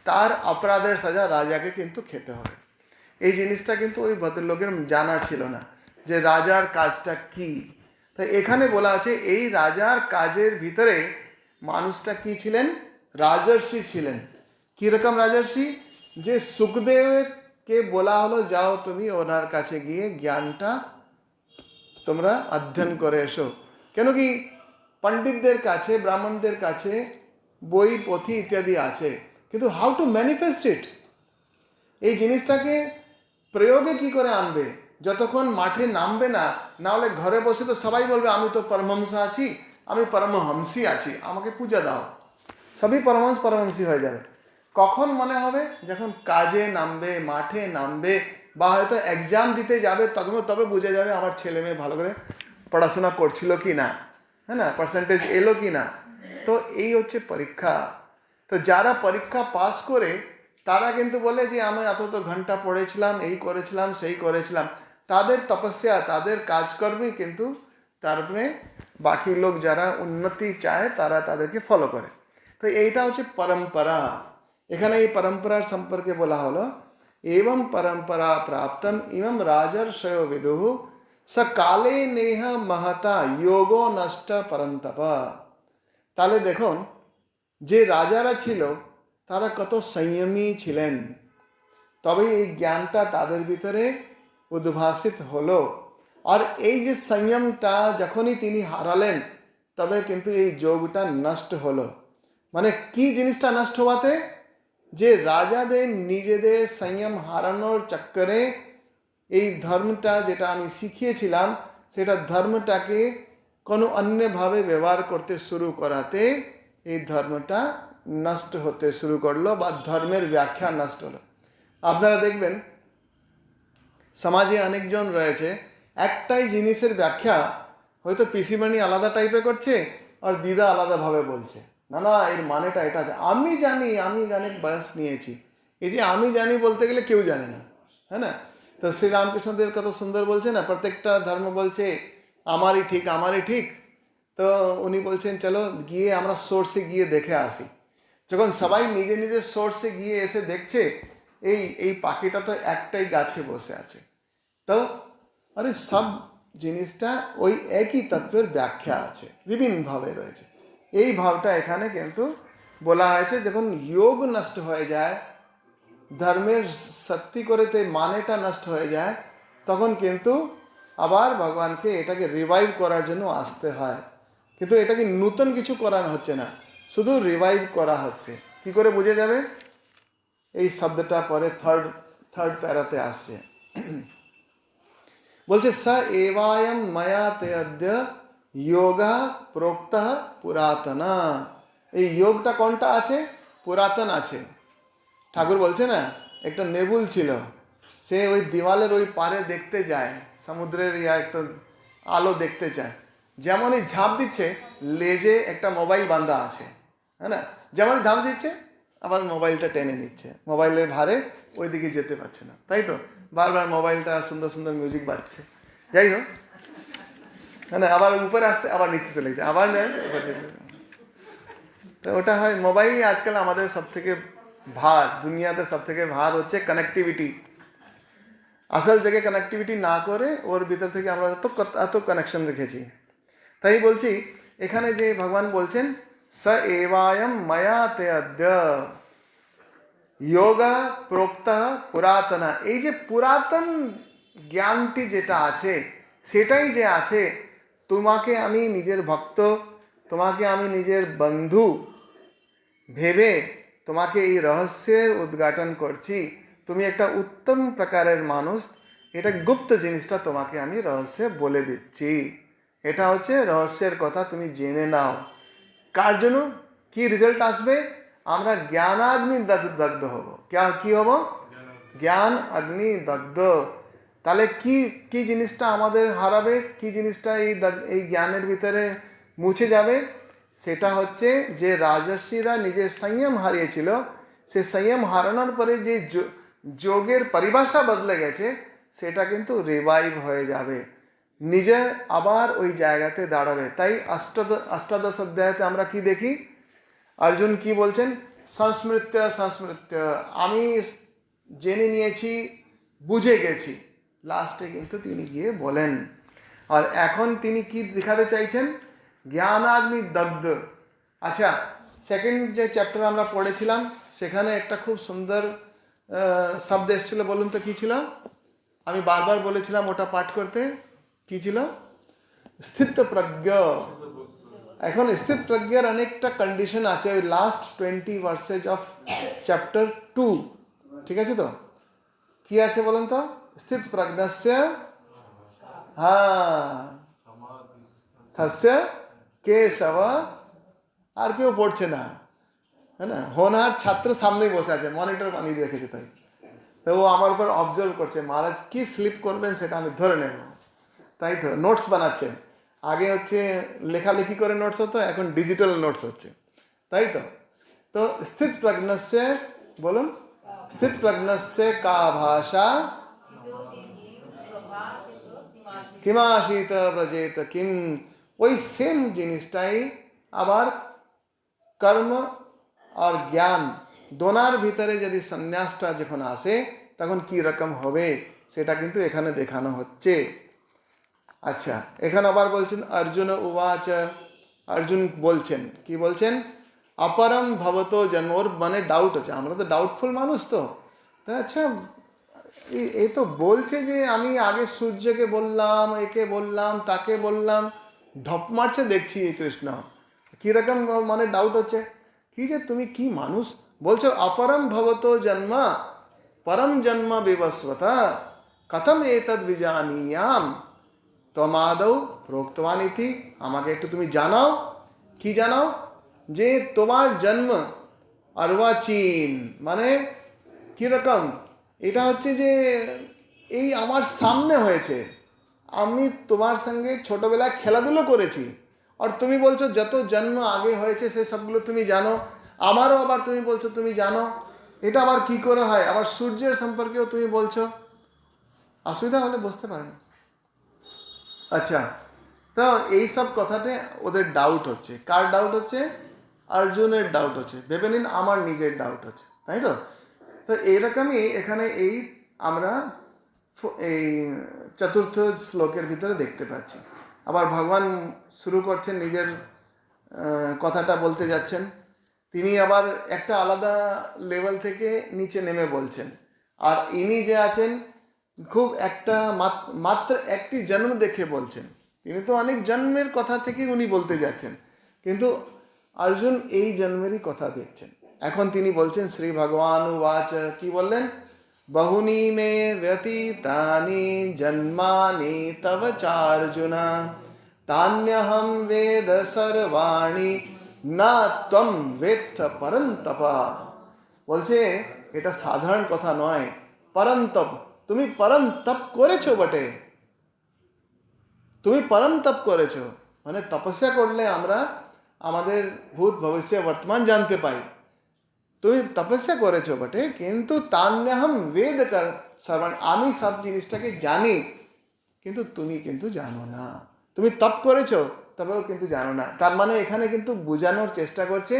B: তার অপরাধের সাজা রাজাকে কিন্তু খেতে হবে। এই জিনিসটা কিন্তু ওই ভদ্রলোকের জানা ছিল না যে রাজার কাজটা কি। তাই এখানে বলা আছে এই রাজার কাজের ভিতরে মানুষটা কি ছিলেন, রাজর্ষি ছিলেন। কীরকম রাজর্ষি, যে সুখদেবকে বলা হলো যাও তুমি ওনার কাছে গিয়ে জ্ঞানটা তোমরা অধ্যয়ন করে এসো। কেন কি পণ্ডিতদের কাছে, ব্রাহ্মণদের কাছে বই পুঁথি ইত্যাদি আছে, কিন্তু হাউ টু ম্যানিফেস্ট ইট, এই জিনিসটাকে প্রয়োগে কি করে আনবে, যতক্ষণ মাঠে নামবে না, না হলে ঘরে বসে তো সবাই বলবে আমি তো পরমহংস আছি, আমি পরমহংসী আছি, আমাকে পূজা দাও, সবই পরমহংস পরমহংসী হয়ে যাবে। কখন মনে হবে, যখন কাজে নামবে, মাঠে নামবে, বা হয়তো এক্সাম দিতে যাবে, তবে বুঝে যাবে আমার ছেলে মেয়ে ভালো করে পড়াশোনা করছিল কি না, হ্যাঁ না, পার্সেন্টেজ এলো কি না। তো এই হচ্ছে পরীক্ষা। তো যারা পরীক্ষা পাস করে তারা কিন্তু বলে যে আমি এত ঘন্টা পড়েছিলাম, এই করেছিলাম, সেই করেছিলাম, তাদের তপস্যা, তাদের কাজকর্মই কিন্তু তারপরে বাকি লোক যারা উন্নতি চায় তারা তাদেরকে ফলো করে। তো এইটা হচ্ছে পরম্পরা। এখানে এই পরম্পরার সম্পর্কে বলা হলো এবং পরম্পরা প্রাপ্তম ইমম রাজর্ষয় বিদুঃ স কালে নেহ মহতা যোগো নষ্ট পরন্তপ। তাহলে দেখুন যে রাজারা ছিল তারা কত সংযমী ছিলেন, তবে এই জ্ঞানটা তাদের ভিতরে উদ্ভাসিত হলো। আর এই যে সংযমটা যখনই তিনি হারালেন, তবে কিন্তু এই যোগটা নষ্ট হলো। মানে কি জিনিসটা নষ্ট হওয়াতে, যে রাজাদের নিজেদের সংযম হারানোর চক্করে এই ধর্মটা যেটা আমি শিখিয়েছিলাম, সেটা ধর্মটাকে কোনো অন্যভাবে ব্যবহার করতে শুরু করাতে এই ধর্মটা নষ্ট হতে শুরু করলো, বা ধর্মের ব্যাখ্যা নষ্ট হলো। আপনারা দেখবেন সমাজে অনেকজন রয়েছে, একটাই জিনিসের ব্যাখ্যা হয়তো পিসিমণি আলাদা টাইপে করছে আর দিদা আলাদাভাবে বলছে, না না এর মানেটা এটা আছে, আমি জানি, আমি অনেক বয়স নিয়েছি। এই যে আমি জানি বলতে গেলে কেউ জানে না, হ্যাঁ না। তো শ্রীরামকৃষ্ণদেব কত সুন্দর বলছে না, প্রত্যেকটা ধর্ম বলছে আমারই ঠিক, আমারই ঠিক। তো উনি বলছেন চলো গিয়ে আমরা সোর্সে গিয়ে দেখে আসি। যখন সবাই নিজে নিজের সোর্সে গিয়ে এসে দেখছে এই পাখিটা তো একটাই গাছে বসে আছে, তো আরে সব জিনিসটা ওই একই তত্ত্বের ব্যাখ্যা আছে, বিভিন্নভাবে রয়েছে। এই ভাবটা এখানে কিন্তু বলা হয়েছে। যখন যোগ নষ্ট হয়ে যায়, ধর্মের সত্যি করেতে মানেটা নষ্ট হয়ে যায়, তখন কিন্তু আবার ভগবানকে এটাকে রিভাইভ করার জন্য আসতে হয়। কিন্তু এটাকে নূতন কিছু করানো হচ্ছে না, শুধু রিভাইভ করা হচ্ছে। কি করে বুঝে যাবে, এই শব্দটা পরে থার্ড প্যারাতে আসছে। বলছে স এবায়ম মায়া তে অদ্য যোগা প্রোক্ত পুরাতনা। এই যোগটা কোনটা আছে, পুরাতন আছে। ঠাকুর বলছে না, একটা নেবুল ছিল, সে ওই দেওয়ালের ওই পারে দেখতে যায়, সমুদ্রের ইয়া একটা আলো দেখতে চায়। যেমনই ঝাঁপ দিচ্ছে, লেজে একটা মোবাইল বাঁধা আছে, হ্যাঁ না, যেমনই ঝাঁপ দিচ্ছে আবার মোবাইলটা টেনে নিচ্ছে, মোবাইলের ভারে ওই দিকে যেতে পারছে না, তাই তো বারবার মোবাইলটা সুন্দর সুন্দর মিউজিক বাজছে, যাই হোক, হ্যাঁ না, আবার উপরে আসতে আবার নিচে চলে গেছে, আবার তো ওটা হয়। মোবাইলই আজকাল আমাদের সব থেকে ভার, দুনিয়াতে সব থেকে ভার হচ্ছে কানেক্টিভিটি। আসল জায়গায় কানেক্টিভিটি না করে ওর ভিতর থেকে আমরা এত কানেকশন রেখেছি। তাই বলছি এখানে যে ভগবান বলছেন स एवायम मया ते अद्य योगा प्रोक्ता पुरातना। এই যে পুরাতন জ্ঞানটি যেটা আছে সেটাই যে আছে, তোমাকে আমি নিজের ভক্ত, তোমাকে আমি নিজের বন্ধু ভেবে তোমাকে এই রহস্যের উদ্ঘাটন করছি। তুমি একটা উত্তম প্রকারের মানুষ, এটা গুপ্ত জিনিসটা তোমাকে আমি রহস্যে বলে দিচ্ছি। এটা হচ্ছে রহস্যের কথা, তুমি জেনে নাও। কার জন্য? কি রেজাল্ট আসবে? আমরা জ্ঞানাগ্নি দগ্ধ হব। কি হব? জ্ঞান অগ্নি দগ্ধ। তাহলে কি কি জিনিসটা আমাদের হারাবে? কি জিনিসটা এই জ্ঞানের ভিতরে মুছে যাবে? সেটা হচ্ছে যে রাজর্ষিরা নিজের সংযম হারিয়েছিল, সে সংযম হারানোর পরে যে যোগের পরিভাষা বদলে গেছে, সেটা কিন্তু রিভাইভ হয়ে যাবে, নিজে আবার ওই জায়গাতে দাঁড়াবে। তাই অষ্টাদশ অধ্যায়তে আমরা কি দেখি? অর্জুন কি বলছেন? সংস্মৃত্য সংস্মৃত্য, আমি জেনে নিয়েছি, বুঝে গেছি। লাস্টে কিন্তু তিনি গিয়ে বলেন, আর এখন তিনি কি দেখাতে চাইছেন? জ্ঞানাগ্নি দগ্ধ। আচ্ছা, সেকেন্ড যে চ্যাপ্টার আমরা পড়েছিলাম সেখানে একটা খুব সুন্দর শব্দ এসেছিল, বলুন তো কি ছিল? আমি বারবার বলেছিলাম ওটা পাঠ করতে। কি ছিল? স্থিত প্রজ্ঞ। এখন স্থিত প্রজ্ঞার অনেকটা কন্ডিশন আছে ওই লাস্ট 20 ভার্সেজ অফ চ্যাপ্টার 2। ঠিক আছে তো? কি আছে বলুন তো? স্থিত প্রজ্ঞস্য থস্য কেশব। আর কেউ পড়ছে না, হ্যাঁ না? হোনার ছাত্র সামনেই বসে আছে, মনিটর বানিয়ে রেখেছে, তাই তো ও আমার উপর অবজার্ভ করছে, মহারাজ কি স্লিপ করবেন সেটা আমি ধরে নেব। তাই তো নোটস বানাচ্ছে। আগে হচ্ছে লেখালেখি করে নোটস হতো, এখন ডিজিটাল নোটস হচ্ছে, তাই তো? তো স্থিত প্রজ্ঞস্য, বলুন, স্থিত প্রজ্ঞস্য কা ভাষা কিমাশিত ব্রজেত কিম। ওই সেম জিনিসটাই আবার কর্ম আর জ্ঞান দোনার ভিতরে যদি সন্ন্যাসটা যখন আসে তখন কি রকম হবে সেটা কিন্তু এখানে দেখানো হচ্ছে। আচ্ছা, এখানে আবার বলছেন অর্জুন উবাচ, অর্জুন বলছেন, কি বলছেন? অপরম ভবতো জন্ম। ওর মানে ডাউট হচ্ছে, আমরা তো ডাউটফুল মানুষ, তো আচ্ছা এই তো বলছে যে আমি আগে সূর্যকে বললাম, একে বললাম, তাকে বললাম, ধপ মারছে দেখছি কৃষ্ণ, কীরকম মানে ডাউট হচ্ছে। কি যে তুমি কি মানুষ বলছো? অপরম ভবতো জন্ম পরম জন্ম বিবস্বতা কথম এতদ বিজানীয়াম তমাদৌ প্রোক্তবান ইতি। আমাকে একটু তুমি জানাও, কি জানাও? যে তোমার জন্ম অর্বাচীন মানে কীরকম? এটা হচ্ছে যে এই আমার সামনে হয়েছে, আমি তোমার সঙ্গে ছোটবেলায় খেলাধুলো করেছি, আর তুমি বলছো যত জন্ম আগে হয়েছে সে সবগুলো তুমি জানো, আমারও আবার তুমি বলছো তুমি জানো। এটা আবার কি করে হয়? আবার সূর্যের সম্পর্কেও তুমি বলছো। অসুবিধা হলে বুঝতে পারেন। আচ্ছা, তো এই সব কথাতে ওদের ডাউট হচ্ছে। কার ডাউট হচ্ছে? অর্জুনের ডাউট হচ্ছে। ভেবে নিন আমার নিজের ডাউট হচ্ছে, তাই তো? তো এইরকমই এখানে এই আমরা এই চতুর্থ শ্লোকের ভিতরে দেখতে পাচ্ছি। আবার ভগবান শুরু করছেন, নিজের কথাটা বলতে যাচ্ছেন। তিনি আবার একটা আলাদা লেভেল থেকে নিচে নেমে বলছেন। আর ইনি যে আছেন খুব একটা মাত্র একটি জন্ম দেখে বলছেন। তিনি তো অনেক জন্মের কথা থেকে উনি বলতে যাচ্ছেন, কিন্তু অর্জুন এই জন্মেরই কথা দেখছেন। এখন তিনি বলছেন শ্রী ভগবান উবাচ, কি বললেন? বহুনি মে ব্যতীতানি জন্মানি তব চার্জুন তান্যহম বেদ সর্বাণি না ত্বম বেত্থ পরন্তপ। বলছে এটা সাধারণ কথা নয়, পরন্তপ। তুমি পরম তপ করেছো বটে, তুমি পরম তপ করেছো। মানে তপস্যা করলে আমরা আমাদের ভূত ভবিষ্য বর্তমান জানতে পাই। তুমি তপস্যা করেছো বটে, কিন্তু তান্যহম বেদ কর সর্বাণ, আমি সব জিনিসটাকে জানি, কিন্তু তুমি কিন্তু জানো না। তুমি তপ করেছো তবেও কিন্তু জানো না। তার মানে এখানে কিন্তু বোঝানোর চেষ্টা করছে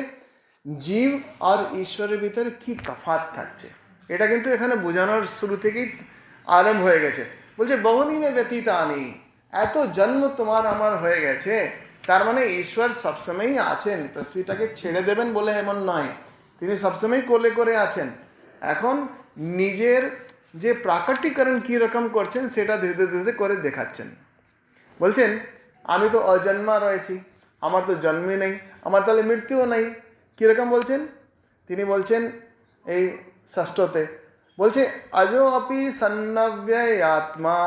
B: জীব আর ঈশ্বরের ভিতরে কি তফাৎ থাকছে। এটা কিন্তু এখানে বোঝানোর শুরু থেকেই আরম্ভ হয়ে গেছে। বলছে বহুনি মে ব্যতীতানি, এত জন্ম তোমার আমার হয়ে গেছে, তার মানে ঈশ্বর সবসময়ই আছেন, পৃথিবীটাকে ছেড়ে দেবেন বলে এমন নয়, তিনি সবসময় কোলে করে আছেন। এখন নিজের যে প্রাকটীকরণ কীরকম করছেন সেটা ধীরে ধীরে করে দেখাচ্ছেন। বলছেন আমি তো অজন্মা রয়েছি, আমার তো জন্মই নেই, আমার তাহলে মৃত্যুও নেই। কীরকম বলছেন? তিনি বলছেন এই ষষ্ঠতে, বলছে অজো অপি সন্নব্যয় আত্মা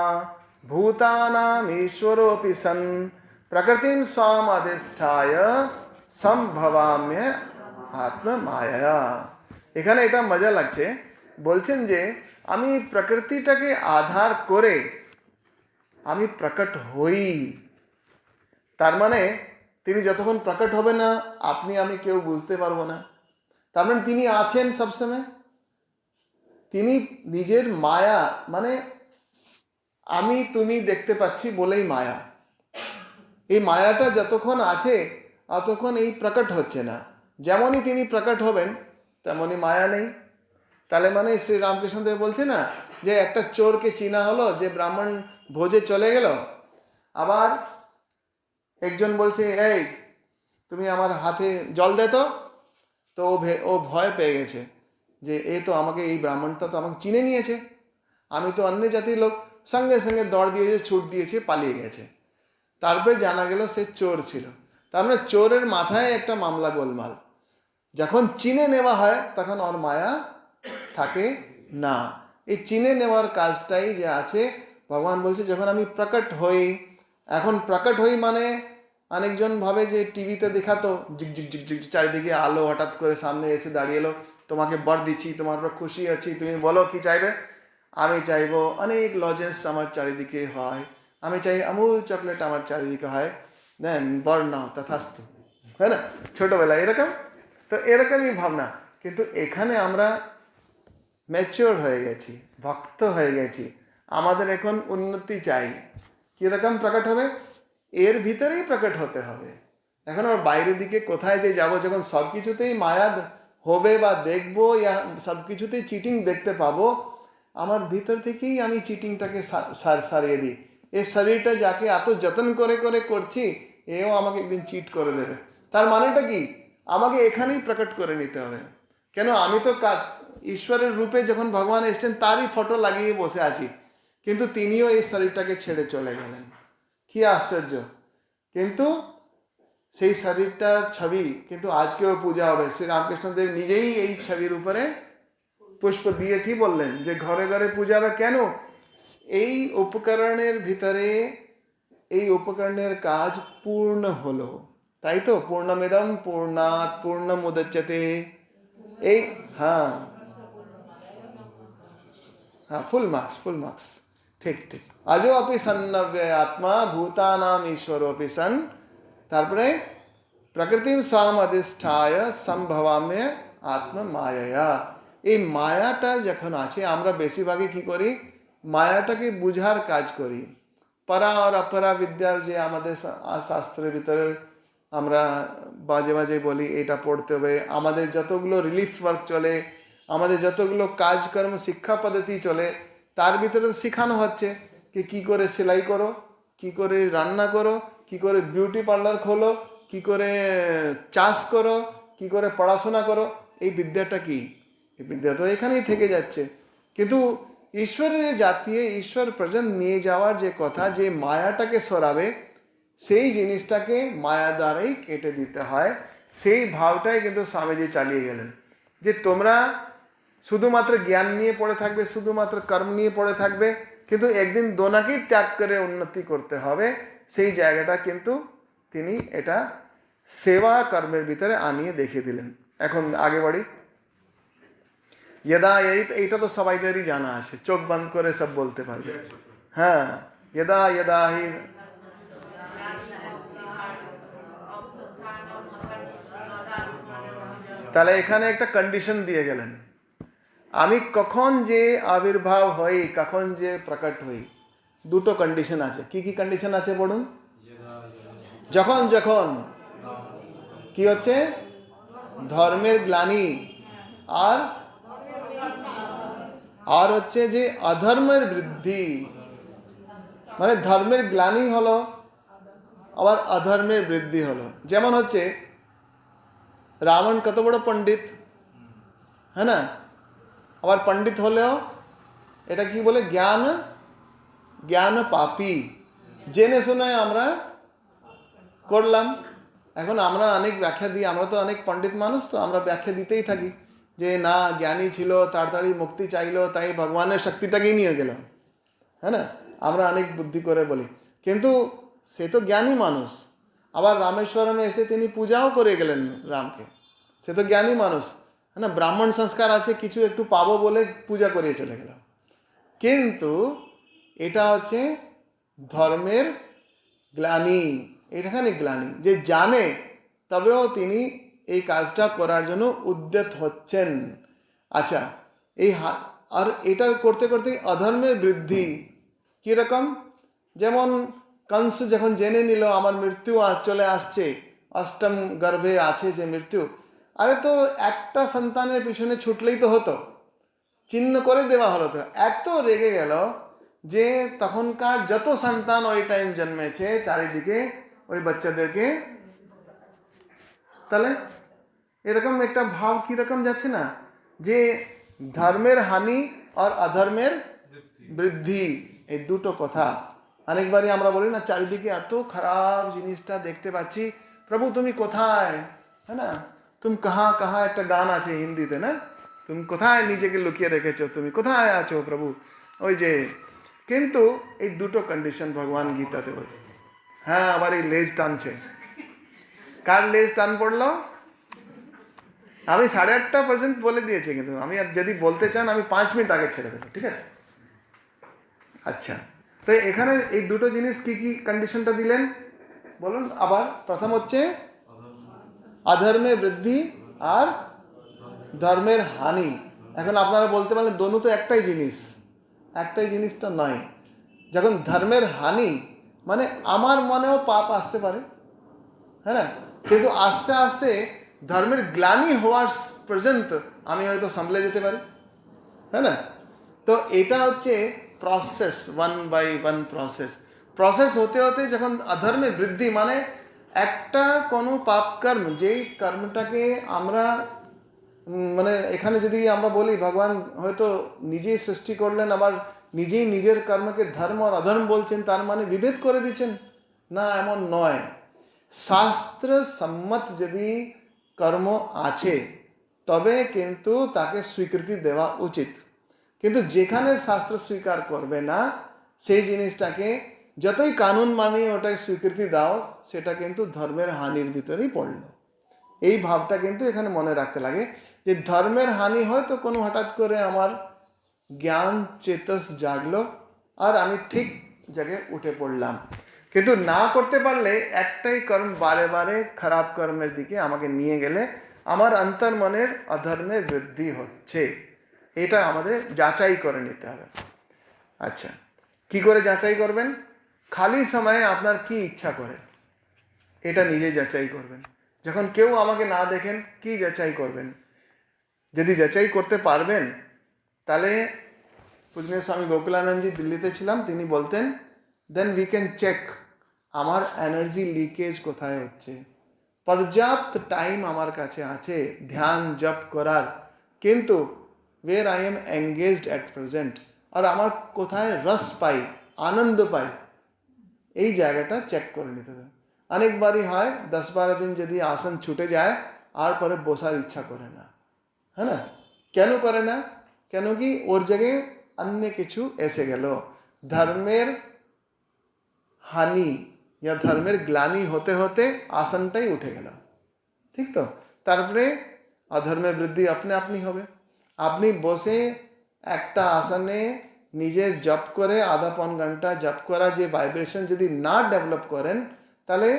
B: ভূতানাম ঈশ্বরোপি সন প্রকৃতিম স্বাম অধিষ্ঠায় সম্ভবাম্য আত্ম মায়া। এখানে এটা মজা লাগছে, বলছেন যে আমি প্রকৃতিটাকে আধার করে আমি প্রকট হই। তার মানে তিনি যতক্ষণ প্রকট হবে না আপনি আমি কেউ বুঝতে পারবো না। তার মানে তিনি আছেন সবসময়, তিনি নিজের মায়া, মানে আমি তুমি দেখতে পাচ্ছি বলেই মায়া, এই মায়াটা যতক্ষণ আছে ততক্ষণ এই প্রকট হচ্ছে না। যেমনই তিনি প্রকট হবেন তেমনই মায়া নেই। তাহলে মানে শ্রী রামকৃষ্ণদেব বলছে না যে একটা চোরকে চিনা হলো যে ব্রাহ্মণ ভোজে চলে গেল, আবার একজন বলছে এই তুমি আমার হাতে জল দে তো, তো ও ভয় পেয়ে গেছে যে এ তো আমাকে, এই ব্রাহ্মণটা তো আমাকে চিনে নিয়েছে, আমি তো অন্য জাতির লোক, সঙ্গে সঙ্গে দৌড় দিয়েছে, ছুট দিয়েছে, পালিয়ে গেছে। তারপরে জানা গেল সে চোর ছিল। তার মানে চোরের মাথায় একটা মামলা গোলমাল। যখন চিনে নেওয়া হয় তখন ওর মায়া থাকে না। এই চিনে নেওয়ার কাজটাই যে আছে, ভগবান বলছে যখন আমি প্রকট হই, এখন প্রকট হই মানে অনেকজন ভাবে যে টিভিতে দেখাতো ঝিক ঝিক ঝিক ঝিক চারিদিকে আলো হঠাৎ করে সামনে এসে দাঁড়িয়ে এলো, তোমাকে বর দিচ্ছি, তোমার উপর খুশি আছি, তুমি বলো কি চাইবে। আমি চাইবো অনেক লজেন্স আমার চারিদিকে হয়, আমি চাই আমুল চকলেট আমার চারিদিকে হয়, দেন বর নাও তথাস্তু, হয় না ছোটবেলায় এরকম। তো এরকমই ভাবনা। কিন্তু এখানে আমরা ম্যাচিওর হয়ে গেছি, ভক্ত হয়ে গেছি, আমাদের এখন উন্নতি চাই। কীরকম প্রকট হবে? এর ভিতরেই প্রকট হতে হবে। এখন ওর বাইরের দিকে কোথায় যে যাব, যখন সব কিছুতেই মায়া হবে বা দেখবো, ইয়া সব কিছুতেই চিটিং দেখতে পাবো, আমার ভিতর থেকেই আমি চিটিংটাকে সারিয়ে দিই। এই শরীরটা যাকে এত যত্ন করে করে করছি, এও আমাকে একদিন চিট করে দেবে। তার মানেটা কি? আমাকে এখানেই প্রকট করে নিতে হবে। কেন? আমি তো ঈশ্বরের রূপে যখন ভগবান এসেছেন তারই ফটো লাগিয়ে বসে আছি, কিন্তু তিনিও এই শরীরটাকে ছেড়ে চলে গেলেন। কি আশ্চর্য! কিন্তু সেই শরীরটার ছবি কিন্তু আজকেও পূজা হবে। শ্রী রামকৃষ্ণদেব নিজেই এই ছবির উপরে পুষ্প দিয়ে কি বললেন যে ঘরে ঘরে পূজা হবে। কেন? এই উপকরণের ভিতরে, এই উপকরণের কাজ পূর্ণ হলো, তাই তো পূর্ণমিদম পূর্ণাৎ পূর্ণমুদচ্যতে। এই হ্যাঁ হ্যাঁ, ফুল মার্কস, ঠিক ঠিক। আজও অপি সন্নব্য আত্মা ভূতানাম ঈশ্বরোপি সন, তারপরে প্রকৃতিম স্বাম অধিষ্ঠায় সম্ভবাম্য আত্ম মায়া। এই মায়াটা যখন আছে, আমরা বেশিরভাগই কি করি? মায়াটাকে বুঝার কাজ করি। পরা আর অপরা বিদ্যার যে আমাদের শাস্ত্রের ভিতরে আমরা বাজে বাজে বলি এটা পড়তে হবে, আমাদের যতগুলো রিলিফ ওয়ার্ক চলে, আমাদের যতগুলো কাজকর্ম শিক্ষা পদ্ধতি চলে, তার ভিতরে শেখানো হচ্ছে কি কী করে সেলাই করো, কি করে রান্না করো, কি করে বিউটি পার্লার খোলো, কি করে চাষ করো, কি করে পড়াশোনা করো। এই বিদ্যাটা কি? এই বিদ্যা তো এখানেই থেকে যাচ্ছে। কিন্তু ঈশ্বরের জাতীয় ঈশ্বর পর্যন্ত নিয়ে যাওয়ার যে কথা, যে মায়াটাকে সরাবে, সেই জিনিসটাকে মায়া দ্বারাই কেটে দিতে হয়। সেই ভাবটাই কিন্তু স্বামীজি চালিয়ে গেলেন যে তোমরা শুধুমাত্র জ্ঞান নিয়ে পড়ে থাকবে, শুধুমাত্র কর্ম নিয়ে পড়ে থাকবে, কিন্তু একদিন দোনাকেই ত্যাগ করে উন্নতি করতে হবে। সেই জায়গাটা কিন্তু তিনি এটা সেবা কর্মের ভিতরে আনিয়ে দেখিয়ে দিলেন। এখন আগে বাড়ি। यदा, এইটা তো সবাইদেরই জানা আছে, চোখ বন্ধ করে সব বলতে পারবে। হ্যাঁ, यदा यदा হি। তাহলে এখানে একটা কন্ডিশন দিয়ে গেলেন, আমি কখন যে আবির্ভাব হই, কখন যে প্রকট হই, দুটো কন্ডিশন আছে। কি কি কন্ডিশন আছে বলুন? যখন যখন কি হচ্ছে? ধর্মের গ্লানি, আর হচ্ছে যে অধর্মের বৃদ্ধি। মানে ধর্মের গ্লানি হলো, আবার অধর্মে বৃদ্ধি হলো। যেমন হচ্ছে রাবণ কত বড় পণ্ডিত, হ্যাঁ না? আবার পণ্ডিত হলেও এটা কি বলে, জ্ঞান জ্ঞান পাপী, জেনে শুনে আমরা করলাম। এখন আমরা অনেক ব্যাখ্যা দিই, আমরা তো অনেক পণ্ডিত মানুষ, তো আমরা ব্যাখ্যা দিতেই থাকি যে না, জ্ঞানী ছিল, তাড়াতাড়ি মুক্তি চাইলো, তাই ভগবানের শক্তিটাকেই নিয়ে গেল, হ্যাঁ না? আমরা অনেক বুদ্ধি করে বলি, কিন্তু সে তো জ্ঞানী মানুষ। আবার রামেশ্বরমে এসে তিনি পূজাও করে গেলেন রামকে, সে তো জ্ঞানী মানুষ, হ্যাঁ না? ব্রাহ্মণ সংস্কার আছে, কিছু একটু পাবো বলে পূজা করে চলে গেল। কিন্তু এটা হচ্ছে ধর্মের গ্লানি, এখানে গ্লানি, যে জানে তবেও তিনি এই কাজটা করার জন্য উদ্যত হচ্ছেন। আচ্ছা, আর এটা করতে করতে অধর্মের বৃদ্ধি কীরকম? যেমন কংস যখন জেনে নিল আমার মৃত্যু চলে আসছে, অষ্টম গর্ভে আছে যে মৃত্যু, আরে তো একটা সন্তানের পিছনে ছুটলেই তো হতো, চিহ্ন করে দেওয়া হলো। তো এত রেগে গেল যে তখনকার যত সন্তান ওই টাইম জন্মেছে চারিদিকে ওই বাচ্চাদেরকে, তাহলে এরকম একটা ভাব কীরকম যাচ্ছে না, যে ধর্মের হানি আর অধর্মের বৃদ্ধি, এই দুটো কথা অনেকবারই আমরা বলি না, চারিদিকে এত খারাপ জিনিসটা দেখতে পাচ্ছি, প্রভু তুমি কোথায়, হ্যাঁ না? তুমি কাহা কাহা, একটা গান আছে হিন্দিতে না, তুমি কোথায় নিজেকে লুকিয়ে রেখেছো, তুমি কোথায় আছো প্রভু, ওই যে। কিন্তু এই দুটো কন্ডিশন ভগবান গীতাতে বলছে। হ্যাঁ, আবার এই লেজ টানছে, কার লেজ টান পড়লো? আমি 8:30 বলে দিয়েছি, কিন্তু আমি আর যদি বলতে চান আমি 5 মিনিট আগে ছেড়ে দেবো, ঠিক আছে? আচ্ছা, তো এখানে এই দুটো জিনিস কি কি কন্ডিশনটা দিলেন বলুন আবার। প্রথম হচ্ছে অধর্মে বৃদ্ধি আর ধর্মের হানি। এখন আপনারা বলতে পারেন দোনো তো একটাই জিনিস, একটাই জিনিসটা নয়। যখন ধর্মের হানি মানে আমার মনেও পাপ আসতে পারে, হ্যাঁ না? কিন্তু আস্তে আস্তে ধর্মের গ্লানি হওয়ার পর্যন্ত আমি হয়তো সামলে যেতে পারি, হ্যাঁ না? তো এটা হচ্ছে প্রসেস, 1 by 1 প্রসেস হতে হতে যখন অধর্মে বৃদ্ধি মানে একটা কোনো পাপ কর্ম, যেই কর্মটাকে আমরা মানে এখানে যদি আমরা বলি ভগবান হয়তো নিজেই সৃষ্টি করলেন, আবার নিজেই নিজের কর্মকে ধর্ম আর অধর্ম বলছেন, তার মানে বিভেদ করে দিচ্ছেন না, এমন নয়। শাস্ত্র সম্মত যদি কর্ম আছে তবে কিন্তু তাকে স্বীকৃতি দেওয়া উচিত। কিন্তু যেখানে শাস্ত্র স্বীকার করবে না সেই জিনিসটাকে যতই কানুন মানিয়ে ওটাকে স্বীকৃতি দাও, সেটা কিন্তু ধর্মের হানির ভিতরেই পড়লো। এই ভাবটা কিন্তু এখানে মনে রাখতে লাগে যে ধর্মের হানি হয় তো কোনো হঠাৎ করে আমার জ্ঞান চেতস জাগলো আর আমি ঠিক জায়গায় উঠে পড়লাম। কিন্তু না করতে পারলে একটাই কর্ম বারে বারে খারাপ কর্মের দিকে আমাকে নিয়ে গেলে আমার অন্তর্মনের অধর্মের বৃদ্ধি হচ্ছে, এটা আমাদের যাচাই করে নিতে হবে। আচ্ছা, কি করে যাচাই করবেন? খালি সময়ে আপনার কি ইচ্ছা করে এটা নিজে যাচাই করবেন। যখন কেউ আমাকে না দেখেন কি যাচাই করবেন? যদি যাচাই করতে পারবেন তাহলে পূজনীয় স্বামী গোকুলানন্দজি দিল্লিতে ছিলাম, তিনি বলতেন দেন উই ক্যান চেক আমার এনার্জি লিকেজ কোথায় হচ্ছে। পর্যাপ্ত টাইম আমার কাছে আছে ধ্যান জপ করার, কিন্তু where I am engaged at present, আর আমার কোথায় রস পাই, আনন্দ পাই, এই জায়গাটা চেক করে নিতে হবে। অনেকবারই হয় 10-12 দিন যদি আসন ছুটে যায় আর পরে বসার ইচ্ছা করে না, হ্যাঁ না? কেন করে না? কেন কি ওর জায়গায় অন্য কিছু এসে গেল, ধর্মের হানি या ধর্মের গ্লানি হতে হতে আসনটাই উঠে গেল, ঠিক তো? তারপরে অধর্মের বৃদ্ধি আপনি আপনি হবে। আপনি বসে একটা আসনে নিজের জপ করে আধা পৌন ঘন্টা জপ করা যে ভাইব্রেশন যদি না ডেভেলপ করেন, তাহলে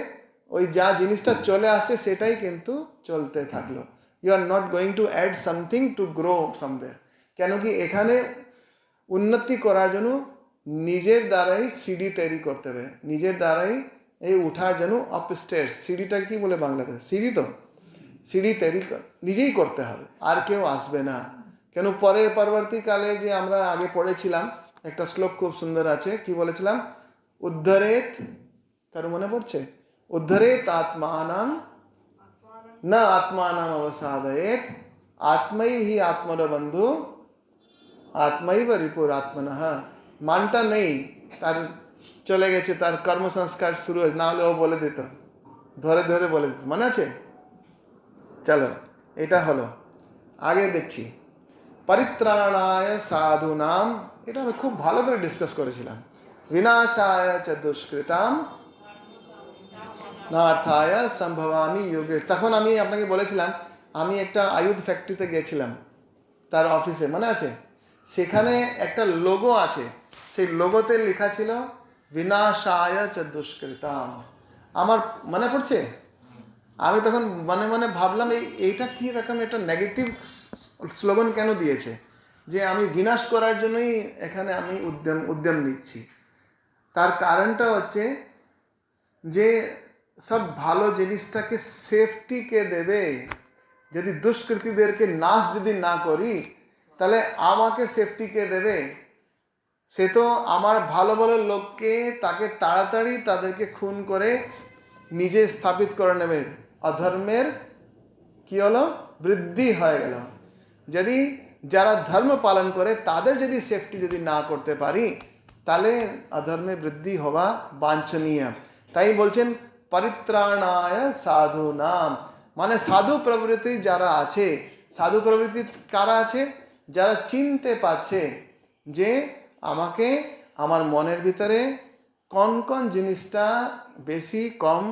B: ওই যা জিনিসটা চলে আসছে সেটাই কিন্তু চলতে থাকলো। You are not going to add something to grow somewhere. কেন কি এখানে উন্নতি করার জন্য নিজের দ্বারাই সিঁড়ি তৈরি করতে হবে, নিজের দ্বারাই এই উঠার জন্য আপস্টেয়ার্স, সিঁড়িটা কি বলে বাংলাতে? সিঁড়ি তো, সিঁড়ি তৈরি নিজেই করতে হবে, আর কেউ আসবে না। কেন পরবর্তীকালে যে আমরা আগে পড়েছিলাম একটা শ্লোক খুব সুন্দর আছে, কি বলেছিলাম? উদ্ধরেত, কারো মনে পড়ছে? उद्धरेत आत्मानं न आत्मानं अवसादयेत आत्मैव ही आत्मर बंधु आत्मैव रिपुर आत्मनः। মানটা নেই, তার চলে গেছে, তার কর্মসংস্কার শুরু হয়েছে, না হলে ও বলে দিত, ধরে ধরে বলে দিত, মনে আছে? চলো এটা হলো, আগে দেখছি পরিত্রাণায় সাধুনাম, এটা আমি খুব ভালো করে ডিসকাস করেছিলাম। বিনাশায় চ দুষ্কৃতাম নার্থায় সম্ভবামি যোগে। তখন আমি আপনাকে বলেছিলাম আমি একটা আয়ুধ ফ্যাক্টরিতে গেছিলাম, তার অফিসে, মনে আছে? সেখানে একটা লোগো আছে, সেই লোগোতে লেখা ছিল বিনাশায় চ দুষ্কৃতাম। আমার মনে পড়ছে, আমি তখন মনে মনে ভাবলাম এইটা কী রকম একটা নেগেটিভ স্লোগান কেন দিয়েছে, যে আমি বিনাশ করার জন্যই এখানে আমি উদ্যম নিচ্ছি। তার কারণটা হচ্ছে যে সব ভালো জিনিসটাকে সেফটি কে দেবে, যদি দুষ্কৃতীদেরকে নাশ যদি না করি তাহলে আমাকে সেফটি কে দেবে? সে তো আমার ভালো ভালো লোককে তাকে তাড়াতাড়ি তাদেরকে খুন করে নিজে স্থাপিত করে নেবে, অধর্মের কি হলো, বৃদ্ধি হয়ে গেল। যদি যারা ধর্ম পালন করে তাদের যদি সেফটি যদি না করতে পারি তাহলে অধর্মের বৃদ্ধি হওয়া বাঞ্ছনীয়। তাই বলছেন পরিত্রাণায় সাধু নাম, মানে সাধু প্রবৃত্তি যারা আছে, সাধু প্রবৃত্তি কারা আছে? যারা চিনতে পারছে যে আমাকে আমার মনের ভিতরে কোন কোন জিনিসটা বেশি কম,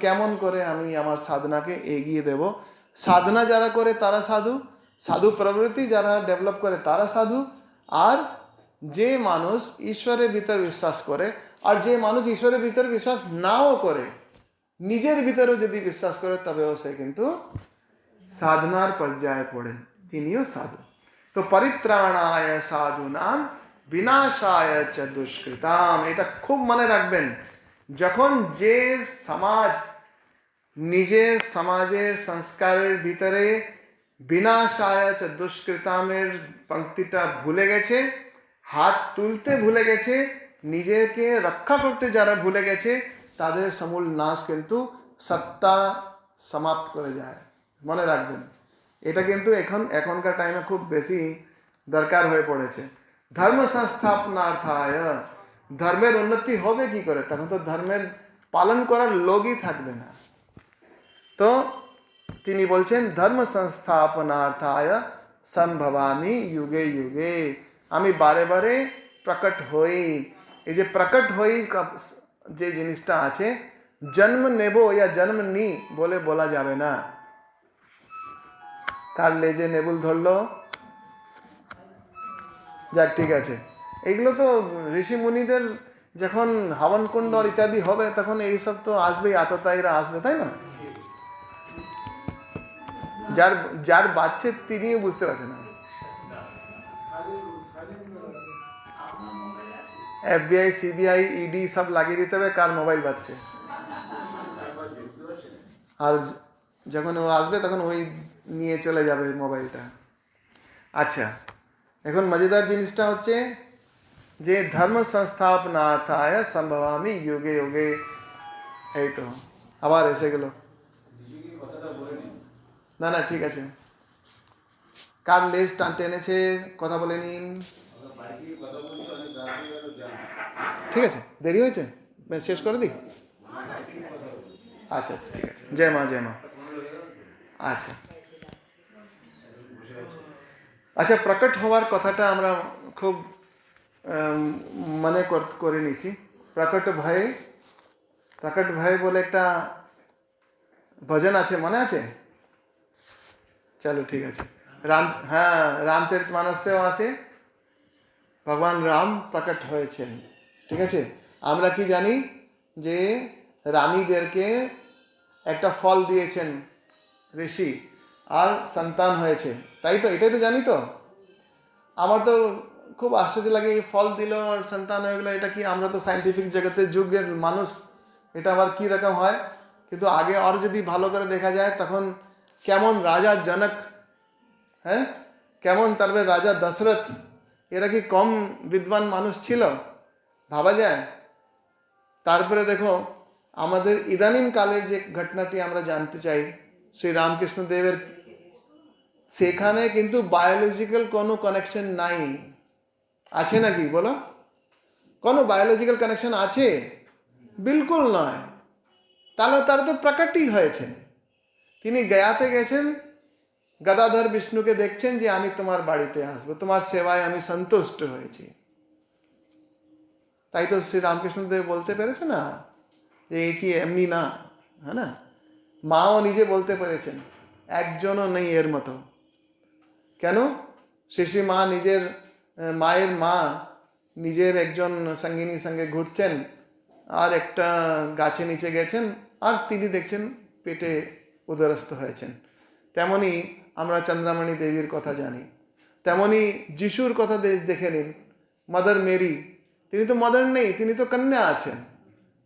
B: কেমন করে আমি আমার সাধনাকে এগিয়ে দেব। সাধনা যারা করে তারা সাধু, সাধু প্রবৃত্তি যারা ডেভেলপ করে তারা সাধু। আর যে মানুষ ঈশ্বরের ভিতর বিশ্বাস করে, আর যে মানুষ ঈশ্বরের ভিতর বিশ্বাস নাও করে, নিজের ভিতরেও যদি বিশ্বাস করে, তবেও সে কিন্তু সাধনার পর্যায়ে পড়েন, তিনিও সাধু। তো পরিত্রাণায় সাধু নাম বিনাশায় চ দুষ্কৃতাম, এটা খুব মনে রাখবেন। যখন যে সমাজ নিজের সমাজের সংস্কারের ভিতরে বিনাশায় চ দুষ্কৃতামের পঙ্ক্তিটা ভুলে গেছে, হাত তুলতে ভুলে গেছে, নিজেকে রক্ষা করতে যারা ভুলে গেছে, তাদের সমূল নাশ কিন্তু সত্তা সমাপ্ত করে যায়। মনে রাখবেন, এটা কিন্তু এখনকার টাইমে খুব বেশি দরকার হয়ে পড়েছে। ধর্ম সংস্থাপনার্থায়, ধর্মের উন্নতি হবে কি করে? তখন তো ধর্মের পালন করার লোকই থাকবে না। তো তিনি বলছেন ধর্ম সংস্থাপনার্থায় সম্ভবামি যুগে যুগে, আমি বারে বারে প্রকট হই। এই যে প্রকট হই যে জিনিসটা আছে, জন্ম নেব ইয়া জন্ম নি বলে বলা যাবে না। কার লেজে নেবুল ধরলো, যাক ঠিক আছে, এগুলো তো ঋষি মুনিদের যখন হবন কুণ্ড ইত্যাদি হবে তখন এইসব তো আসবেই, আততায়ীরা আসবে, তাই না? যার বাচ্চা তিনিও বুঝতে পারছেন না। FBI CBI ED সব লাগিয়ে দিতে হবে কার মোবাইল বাজছে, আর যখন ও আসবে তখন ওই নিয়ে চলে যাবে মোবাইলটা। আচ্ছা, এখন মজাদার জিনিসটা হচ্ছে যে ধর্ম সংস্থাপনার্থায় সম্ভবামি যুগে যুগে, এই তো আবার এসে গেল। না না ঠিক আছে, কার লেজ টেনেছে কথা বলে নিন। ঠিক আছে, দেরি হয়েছে, শেষ করে দিই। আচ্ছা আচ্ছা ঠিক আছে, জয় মা জয় মা। আচ্ছা আচ্ছা, প্রকট হওয়ার কথাটা আমরা খুব মনে করে নিচ্ছি। প্রকট ভয় বলে একটা ভজন আছে, মনে আছে? চলো ঠিক আছে, রামচরিতমানসেও আছে, ভগবান রাম প্রকট হয়েছেন। ঠিক আছে, আমরা কি জানি যে রানীদেরকে একটা ফল দিয়েছেন ঋষি, আর সন্তান হয়েছে, তাই তো? এটাই তো জানি। তো আমার তো খুব আশ্চর্য লাগে, এই ফল দিল আর সন্তান হয়ে গেলো, এটা কি? আমরা তো সায়েন্টিফিক জগতের যুগের মানুষ, এটা আবার কি রকম হয়? কিন্তু আগে আর যদি ভালো করে দেখা যায় তখন কেমন রাজা জনক, হ্যাঁ, কেমন তারপরে রাজা দশরথ, এরা কি কম বিদ্বান মানুষ ছিল? ভাবা যায়। তারপরে দেখো আমাদের ইদানিং কালের যে ঘটনাটি আমরা জানতে চাই শ্রী রামকৃষ্ণ দেবের, সেখানে কিন্তু বায়োলজিক্যাল কোনো কানেকশন নাই। আছে নাকি বলো? কোনো বায়োলজিক্যাল কানেকশন আছে? বিলকুল নয়। তাহলে তারা তো প্রকটই হয়েছেন। তিনি গয়াতে গেছেন, গদাধর বিষ্ণুকে দেখছেন যে আমি তোমার বাড়িতে আসবো, তোমার সেবায় আমি সন্তুষ্ট হয়েছি। তাই তো শ্রী রামকৃষ্ণদেব বলতে পেরেছে না যে এই কি এমনি না, হ্যাঁ না? মাও নিজে বলতে পেরেছেন একজনও নেই এর মতো। কেন? শ্রী মা নিজের মায়ের মা নিজের একজন সঙ্গিনীর সঙ্গে ঘুরছেন, আর একটা গাছে নিচে গেছেন, আর তিনি দেখছেন পেটে উদরস্থ হয়েছেন। তেমনি আমরা চন্দ্রামণি দেবীর কথা জানি, তেমনি যিশুর কথা দেখে নিন, মাদার মেরি, তিনি তো মাদার নেই, তিনি তো কন্যা আছেন,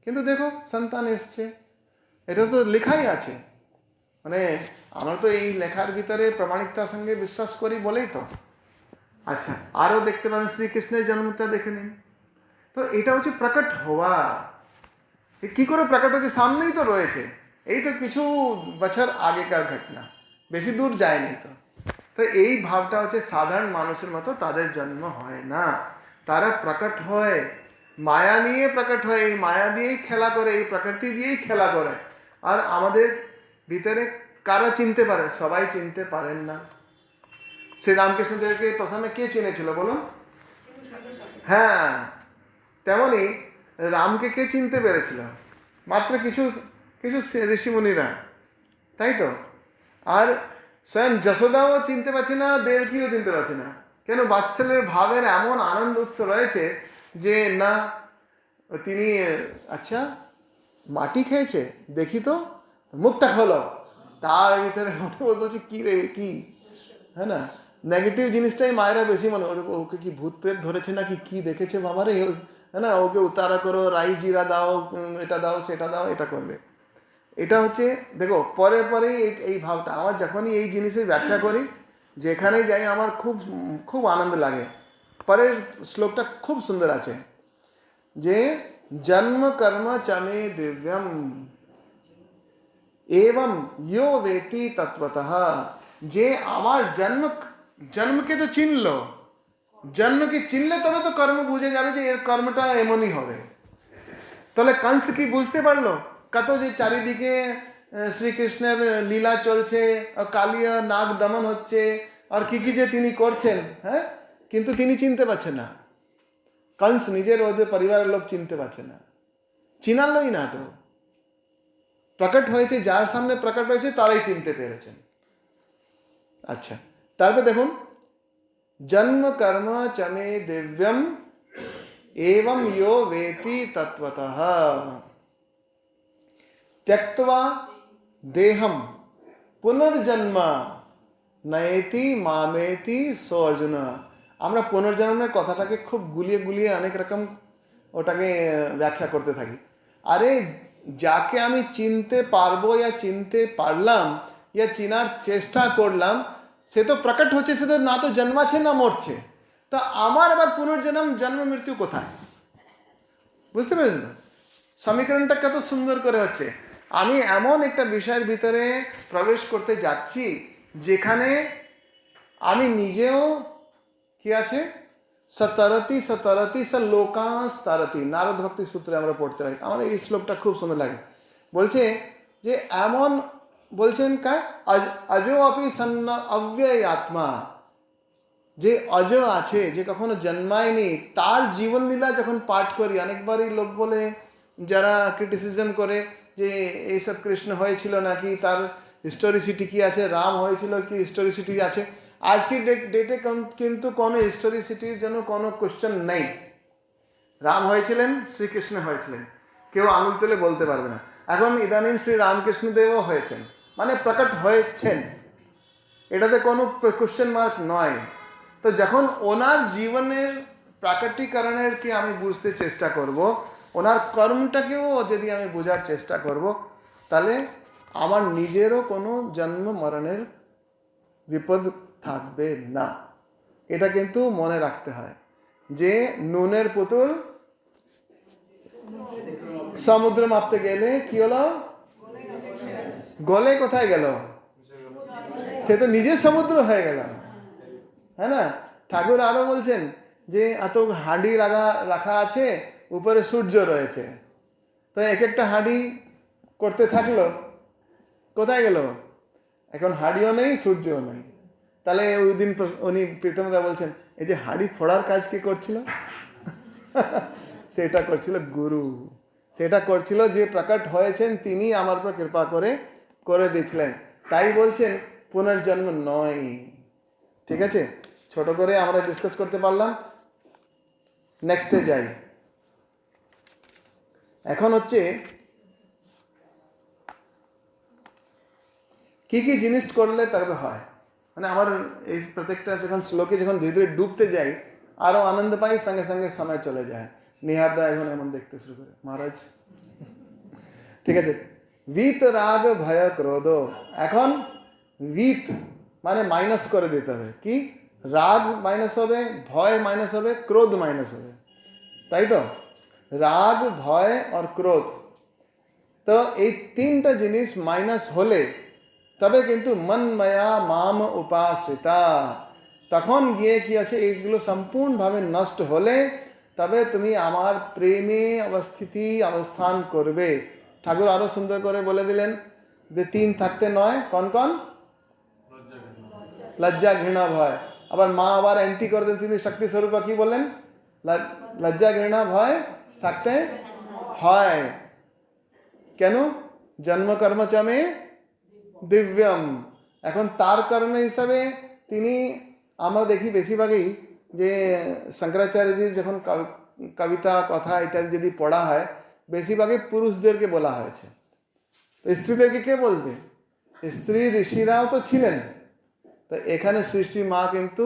B: কিন্তু দেখো সন্তান এসছে। এটা তো লেখাই আছে। মানে আমরা তো এই লেখার ভিতরে প্রামাণিকতার সঙ্গে বিশ্বাস করি বলেই তো। আচ্ছা, আরও দেখতে পারেন শ্রীকৃষ্ণের জন্মটা দেখে নিন। তো এটা হচ্ছে প্রকট হওয়া। কি করে প্রকট হচ্ছে? সামনেই তো রয়েছে। এই তো কিছু বছর আগেকার ঘটনা, বেশি দূর যায়নি তো। তো এই ভাবটা হচ্ছে সাধারণ মানুষের মতো তাদের জন্ম হয় না, তারা প্রকট হয়, মায়া নিয়ে প্রকট হয়, এই মায়া দিয়েই খেলা করে, এই প্রকৃতি দিয়েই খেলা করে। আর আমাদের ভিতরে কারা চিনতে পারে? সবাই চিনতে পারেন না। শ্রী রামকৃষ্ণদেবকে প্রথমে কে চিনেছিল বলুন? হ্যাঁ, তেমনি রামকে কে চিনতে পেরেছিল? মাত্র কিছু কিছু ঋষিমুনিরা, তাই তো। আর স্বয়ং যশোদাও চিনতে পারছি না, দেবকীও চিনতে পারছি না। কেন? বাৎসল্যের ভাবের এমন আনন্দ উৎস রয়েছে যে না, তিনি আচ্ছা মাটি খেয়েছে, দেখি তো, মুখটা হলো, তার ভিতরে বলছে কি রে কি, হ্যাঁ না? নেগেটিভ জিনিসটাই মায়েরা বেশি মনে, ওকে কি ভূত প্রেত ধরেছে নাকি কি দেখেছে বাবারে, হ্যাঁ না, ওকে উতারা করো, রাই জিরা দাও, এটা দাও সেটা দাও, এটা করবে। এটা হচ্ছে দেখো পরে পরেই এই ভাবটা আমার যখনই এই জিনিসের ব্যাখ্যা করি, যেখানেই যাই আমার খুব খুব আনন্দ লাগে। পরের শ্লোকটা খুব সুন্দর আছে যে জন্ম কর্ম চমে দিব্যম एवं यो वेति तत्वतः, যে আমার জন্মকে তো চিনলো, জন্মকে চিনলে তবে তো কর্ম বুঝে যাবে যে এর কর্মটা এমনই হবে। তাহলে কংস কি বুঝতে পারলো কত যে চারিদিকে শ্রীকৃষ্ণের লীলা চলছে, কালিয়া নাগ দমন হচ্ছে, আর কি কি যে তিনি করছেন, হ্যাঁ, কিন্তু তিনি চিনতে পারছেন না। কংস নিজের ওদের পরিবারের লোক চিনতে পারছে না, চিনালোই না। তো প্রকট হয়েছে, যার সামনে প্রকট হয়েছে তারাই চিনতে পেরেছেন। আচ্ছা, তারপর দেখুন জন্ম কর্ম চমে দিব্যম एवं यो वेति तत्वतः त्यक्त्वा देहम पुनर्जन्म नयति मामेति सो अर्जुन। আমরা পুনর্জন্মের কথাটাকে খুব গুলিয়ে গুলিয়ে অনেক রকম ওটাকে ব্যাখ্যা করতে থাকি। আরে যাকে আমি চিনতে পারবো ইয়া চিনতে পারলাম ইয়া চিনার চেষ্টা করলাম, সে তো প্রকট হচ্ছে, সে তো না তো জন্মাচ্ছে না মরছে, তা আমার আবার পুনর্জন্ম জন্ম মৃত্যু কোথায়? বুঝতে পেরেছেন তো সমীকরণটা কত সুন্দর করে হচ্ছে। আমি এমন একটা বিষয়ের ভিতরে প্রবেশ করতে যাচ্ছি যেখানে আমি নিজেও কি আছে, সতরতি সতরতি স লোকাস তারতি, নারদ ভক্তি সূত্রে আমরা পড়তে পারি। আমার এই শ্লোকটা খুব সুন্দর লাগে। বলছে যে এমন বলছেন কায় অজো অপি সন্ন অব্যয় আত্মা, যে অজ আছে, যে কখনো জন্মায়নি, তার জীবনলীলা যখন পাঠ করি, অনেকবারই লোক বলে যারা ক্রিটিসিজম করে যে এইসব কৃষ্ণ হয়েছিল নাকি, তার হিস্টোরিসিটি কি আছে, রাম হয়েছিল কি হিস্টোরিসিটি আছে, আজকের ডেটে কিন্তু কোনো হিস্টোরিসিটির জন্য কোনো কোশ্চেন নেই। রাম হয়েছিলেন, শ্রীকৃষ্ণ হয়েছিলেন, কেউ আঙুল তুলে বলতে পারবে না। এখন ইদানিং শ্রী রামকৃষ্ণদেবও হয়েছেন, মানে প্রকট হয়েছেন, এটাতে কোনো কোশ্চেন মার্ক নয়। তো যখন ওনার জীবনের প্রাকটীকরণের কি আমি বুঝতে চেষ্টা করব, ওনার কর্মটাকেও যদি আমি বোঝার চেষ্টা করব, তাহলে আমার নিজেরও কোনো জন্ম মরণের বিপদ থাকবে না। এটা কিন্তু মনে রাখতে হয় যে নুনের পুতুল সমুদ্র মাপতে গেলে কি হলো, গলে কোথায় গেল, সে তো নিজে সমুদ্র হয়ে গেল, হ্যাঁ না। ঠাকুর আরো বলছেন যে এত হাঁড়ি রাখা আছে, উপরে সূর্য রয়েছে, তো এক একটা হাঁড়ি করতে থাকলো, কোথায় গেল, এখন হাঁড়িও নেই সূর্যও নেই। তাহলে ওই দিন উনি প্রীতমদা বলছেন এই যে হাঁড়ি ফোড়ার কাজ কি করছিল সেটা করছিল গুরু, সেটা করছিল যে প্রকট হয়েছেন তিনি আমার উপর কৃপা করে দিয়েছিলেন। তাই বলছেন পুনর্জন্ম নয়। ঠিক আছে, ছোট করে আমরা ডিসকাস করতে পারলাম, নেক্সটে যাই। এখন হচ্ছে কি কি জিনিস করলে তবে হয়, মানে আমার এই প্রত্যেকটা যখন শ্লোকে যখন ধীরে ধীরে ডুবতে যাই আরো আনন্দ পাই, সঙ্গে সঙ্গে সময় চলে যায়। নিহারদা এখন এমন দেখতে শুরু করে মহারাজ। ঠিক আছে, ভিত রাগ ভয় ক্রোধ। এখন ভিত মানে মাইনাস করে দিতে হবে, কি রাগ মাইনাস হবে, ভয় মাইনাস হবে, ক্রোধ মাইনাস হবে, তাই তো। রাগ ভয় আর ক্রোধ, তো এই তিনটা জিনিস মাইনাস হলে তবে কিন্তু মন্ময়া মাম উপাসিতা, তখন গিয়ে কি আছে এইগুলো সম্পূর্ণভাবে নষ্ট হলে তবে তুমি আমার প্রেমে অবস্থান করবে। ঠাকুর আরো সুন্দর করে বলে দিলেন যে তিন থাকতে নয়, কন কন, লজ্জা ঘৃণা ভয়। আবার মা আবার অ্যান্টি করে দেন, তিনি শক্তি স্বরূপ কি বললেন, লজ্জা ঘৃণা ভয় থাকতে হয়। কেন, জন্ম কর্ম চমে দিব্যম। এখন তার কারণে হিসাবে তিনি, আমরা দেখি বেশিরভাগই যে শঙ্করাচার্যজির যখন কবিতা কথা ইত্যাদি যদি পড়া হয় বেশিরভাগই পুরুষদেরকে বলা হয়েছে, তো স্ত্রীদেরকে কে বলবে, স্ত্রী ঋষিরাও তো ছিলেন, তো এখানে শ্রী শ্রী মা কিন্তু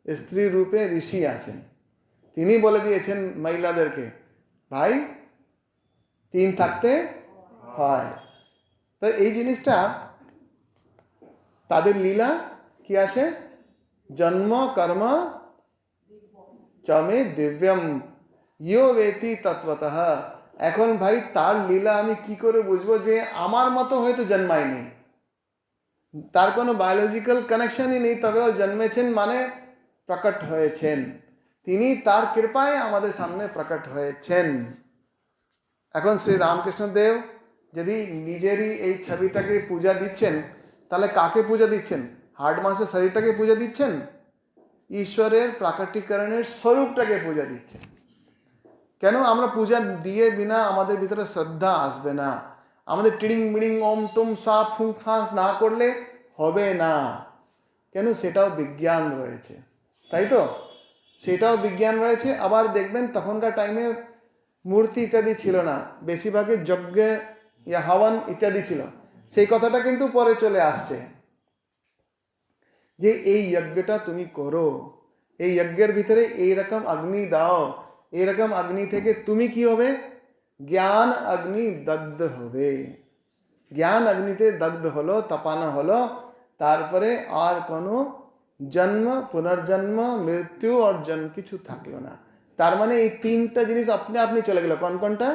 B: স্ত্রী রূপে ঋষি আছেন, তিনি বলে দিয়েছেন মহিলাদেরকে ভাই তিন থাকতে হয়। তো এই জিনিসটা তাদের লীলা কি আছে, জন্ম কর্ম চমে দিব্যম ইয়ো বেতি তত্ত্বতঃ। এখন ভাই তার লীলা আমি কি করে বুঝবো যে আমার মতো হয়তো জন্মায়নি, তার কোনো বায়োলজিক্যাল কানেকশনই নেই, তবেও জন্মেছেন মানে প্রকট হয়েছেন, তিনি তার কৃপায় আমাদের সামনে প্রকট হয়েছেন। এখন শ্রী রামকৃষ্ণ দেব যদি নিজেরই এই ছবিটাকে পূজা দিচ্ছেন, তাহলে কাকে পূজা দিচ্ছেন, হার্ড মাসের শরীরটাকে পূজা দিচ্ছেন, ঈশ্বরের প্রাকটিকরণের স্বরূপটাকে পূজা দিচ্ছেন। কেন, আমরা পূজা দিয়ে বিনা আমাদের ভিতরে শ্রদ্ধা আসবে না, আমাদের টিডিং মিডিং ওম টুম সা ফুং ফাঁস না করলে হবে না। কেন, সেটাও বিজ্ঞান রয়েছে, তাই তো, সেটাও বিজ্ঞান রয়েছে। আবার দেখবেন তখনকার টাইমে মূর্তি ইত্যাদি ছিল না, বেশিরভাগই যজ্ঞ ইয়া হবন ইত্যাদি ছিল, সেই কথাটা কিন্তু পরে চলে আসছে যে এই যজ্ঞটা তুমি করো, এই যজ্ঞের ভিতরে এইরকম অগ্নি দাও, এইরকম অগ্নি থেকে তুমি কি হবে, জ্ঞান অগ্নি দগ্ধ হবে, জ্ঞান অগ্নিতে দগ্ধ হলো, তাপানো হলো, তারপরে আর কোনো জন্ম পুনর্জন্ম মৃত্যু আর জন্ম কিছু থাকলো না। তার মানে এই তিনটা জিনিস আপনি আপনি চলে গেল, কোন কোনটা,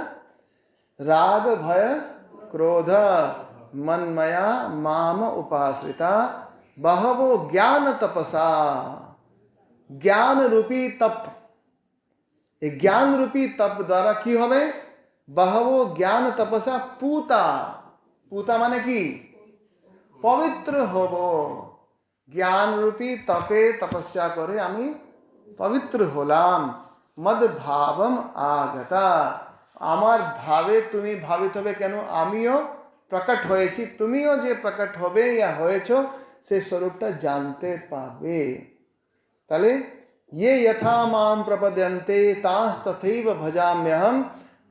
B: রাগ ভয় ক্রোধ মন্ময়া মাম উপাश्रिता बहवो ज्ञान तपसा। ज्ञान रूपी तप, এই জ্ঞান রূপী তপ দ্বারা কি হবে, বহবো জ্ঞান তপসা পুতা, পুতা মানে কি, পবিত্র হব, জ্ঞান রূপী তপে তপস্যা করে আমি পবিত্র হলাম। মদ ভাবম আগতা, আমার ভাবে তুমি ভাবিত হবে, কেন আমিও প্রকট হয়েছি, তুমিও যে প্রকট হবে ইয়া হয়েছ সেই স্বরূপটা জানতে পাবে। তাহলে ये यथा मां प्रपद्यन्ते तास्तथैव भजाम्यहम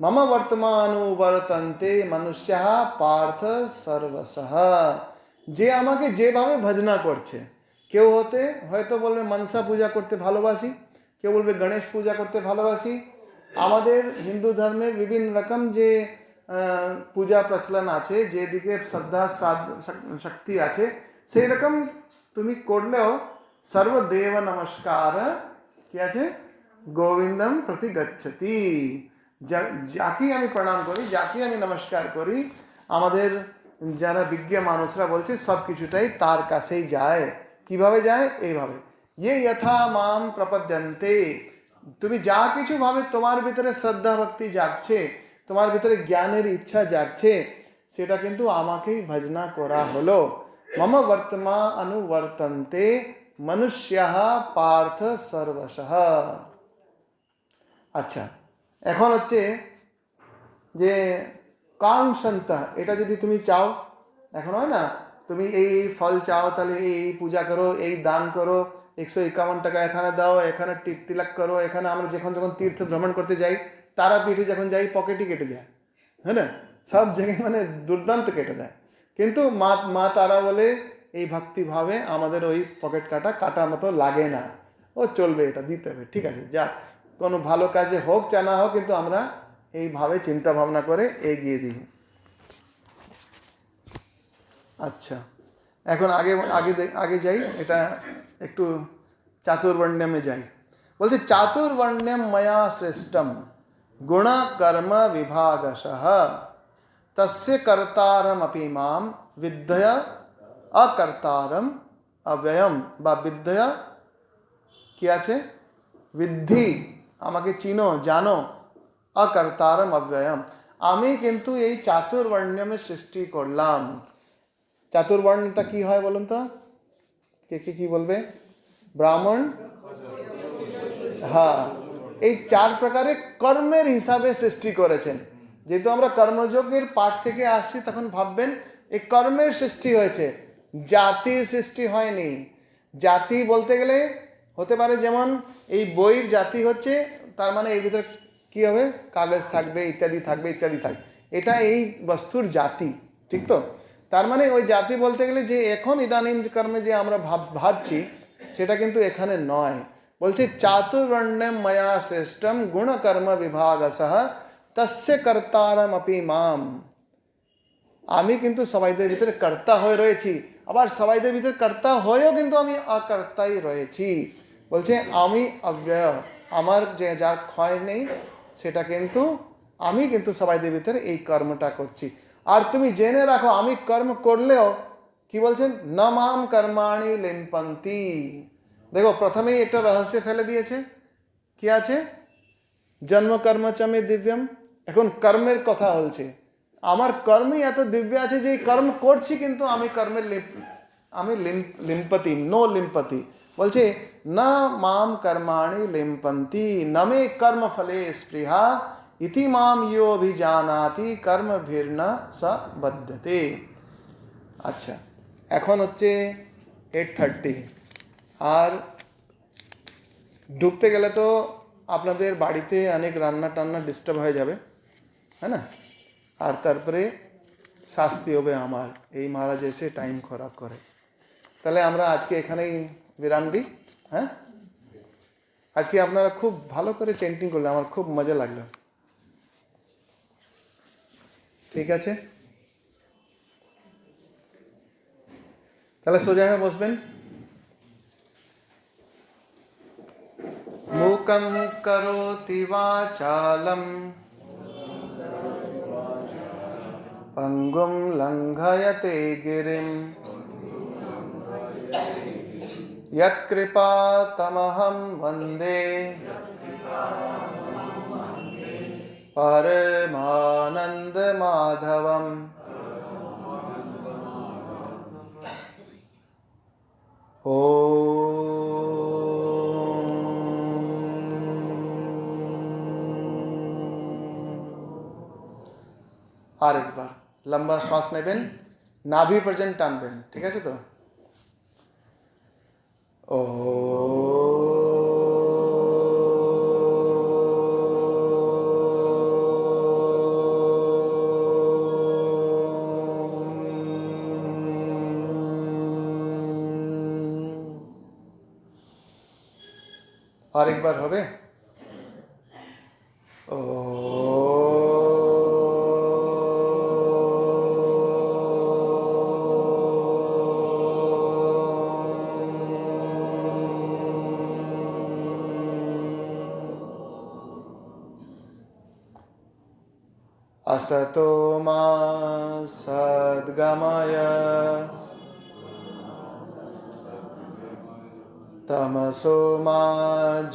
B: मम वर्तमानुवर्तन्ते मनुष्यः पार्थ सर्वशः। যে আমাকে যেভাবে ভজনা করছে, কেউ হয়তো বলবে মনসা পূজা করতে ভালোবাসি, কেউ বলবে গণেশ পূজা করতে ভালোবাসি। আমাদের হিন্দু ধর্মের বিভিন্ন রকম যে পূজা প্রচলন আছে, যেদিকে শ্রদ্ধা শক্তি আছে, সেই রকম তুমি করলেও সর্বদেব নমস্কার কি আছে, গোবিন্দম প্রতি গচ্ছতি, যাকেই আমি প্রণাম করি, যাকেই আমি নমস্কার করি, আমাদের যারা বিজ্ঞ মানুষরা বলছে সব কিছুটাই তার কাছেই যায়। কিভাবে যায়? এইভাবে, ইয়ে যথা মাম প্রপদ্যন্তে, তুমি যা কিছু ভাবে তোমার ভিতরে শ্রদ্ধা ভক্তি জাগছে, তোমার ভিতরে জ্ঞানের ইচ্ছা জাগছে, সেটা কিন্তু আমাকেই ভজনা করা হলো। মম বর্তমা অনুবর্তন্তে মনুষ্যঃ পার্থ সর্বশঃ। আচ্ছা, এখন হচ্ছে যে কাঙ্ক্ষন্ত, এটা যদি তুমি চাও, এখন হয় না, তুমি এই ফল চাও, তাহলে এই পূজা করো, এই দান করো, 151 টাকা এখানে দাও, এখানে তিলক করো, এখানে আমরা যখন তীর্থ ভ্রমণ করতে যাই, তারাপীঠে যখন যাই, পকেটই কেটে যায়, হ্যাঁ না, সব জায়গায় মানে দুর্দান্ত কেটে দেয়। কিন্তু মা তারা বলে এই ভক্তিভাবে আমাদের ওই পকেট কাটা মতো লাগে না, ও চলবে, এটা দিতে হবে, ঠিক আছে, যাক, কোনো ভালো কাজে হোক চা না হোক, কিন্তু আমরা এইভাবে চিন্তা ভাবনা করে এগিয়ে দিই। আচ্ছা, এখন আগে যাই, এটা একটু চাতুর্বর্ণ্যমে যাই। বলছে চাতুর্বর্ণ্যম ময়া শ্রেষ্ঠম গুণ কর্ম বিভাগশঃ তস্য কর্তারম অপি মাম বিদ্যয়া অকর্তারম অব্যয়ম, বা বিদ্যয়া কি আছে, বিদ্ধি, আমাকে চিনো জানো, অকর্তারম অব্যয়ম, আমি কিন্তু এই চাতুর্বর্ণ্যমে সৃষ্টি করলাম। চাতুর্বর্ণটা কি হয় বলুন তো, কে কি বলবে? ব্রাহ্মণ, হ্যাঁ, এই 4 প্রকারে কর্মের হিসাবে সৃষ্টি করেছেন। যেহেতু আমরা কর্মযোগের পাঠ থেকে আসছি, তখন ভাববেন এই কর্মের সৃষ্টি হয়েছে, জাতির সৃষ্টি হয়নি। জাতি বলতে গেলে হতে পারে, যেমন এই বইয়ের জাতি হচ্ছে, তার মানে এর ভিতরে কী হবে, কাগজ থাকবে, ইত্যাদি থাকবে, এটা এই বস্তুর জাতি, ঠিক তো? তার মানে ওই জাতি বলতে গেলে যে এখন ইদানিং কর্মে যে আমরা ভাবছি, সেটা কিন্তু এখানে নয়। বলছে চাতুর্বর্ণ্যম ময়া শ্রেষ্ঠম গুণ কর্ম বিভাগশঃ তস্য কর্তারম অপি মাম, আমি কিন্তু সবাইদের ভিতরে কর্তা হয়ে রয়েছি, আবার সবাইদের ভিতরে কর্তা হয়েও কিন্তু আমি অকর্তাই রয়েছি। বলছে আমি অব্যয়, আমার যে যার ক্ষয় নেই, সেটা কিন্তু আমি কিন্তু সবাইদের ভিতরে এই কর্মটা করছি। আর তুমি জেনে রাখো, আমি কর্ম করলেও কি বলছেন, ন মাম কর্মাণি লিম্পন্তি। দেখো, প্রথমেই একটা রহস্য ফেলে দিয়েছে, কি আছে, জন্ম কর্ম চ মে দিব্যম। এখন কর্মের কথা বলছে, আমার কর্মই এত দিব্য আছে যে কর্ম করছি, কিন্তু আমি কর্মের লিম্পতি, নো লিম্পতি। বলছে না মাম কর্মাণি লিম্পন্তি ন মে কর্ম ফলে স্পৃহা ইতি মাম ইয়ো অভিজানাতি কর্ম ভির্না স বধ্যতে। আচ্ছা, এখন হচ্ছে 8:30, আর ঢুকতে গেলে তো আপনাদের বাড়িতে অনেক রান্না টান্না ডিস্টার্ব হয়ে যাবে, হ্যাঁ না, আর তারপরে শাস্তি হবে আমার, এই মহারাজ এসে টাইম খারাপ করে। তাহলে আমরা আজকে এখানেই বিরাম দিই। হ্যাঁ, আজকে আপনারা খুব ভালো করে চেন্টিং করলেন, আমার খুব মজা লাগলো। ঠিক আছে, তাহলে সোজা হয়ে বসবেন। মূকং করোতি বাচালম পঙ্গুম লঙ্ঘয়তে গিরিম यत्कृपातमहं वन्दे परमानन्दमाधवम्। আর একবার লম্বা শ্বাস নেবেন, নাভি পর্যন্ত টানবেন, ঠিক আছে তো? ও আরেকবার হবে। ও असतो मा सद्गमय तमसो मा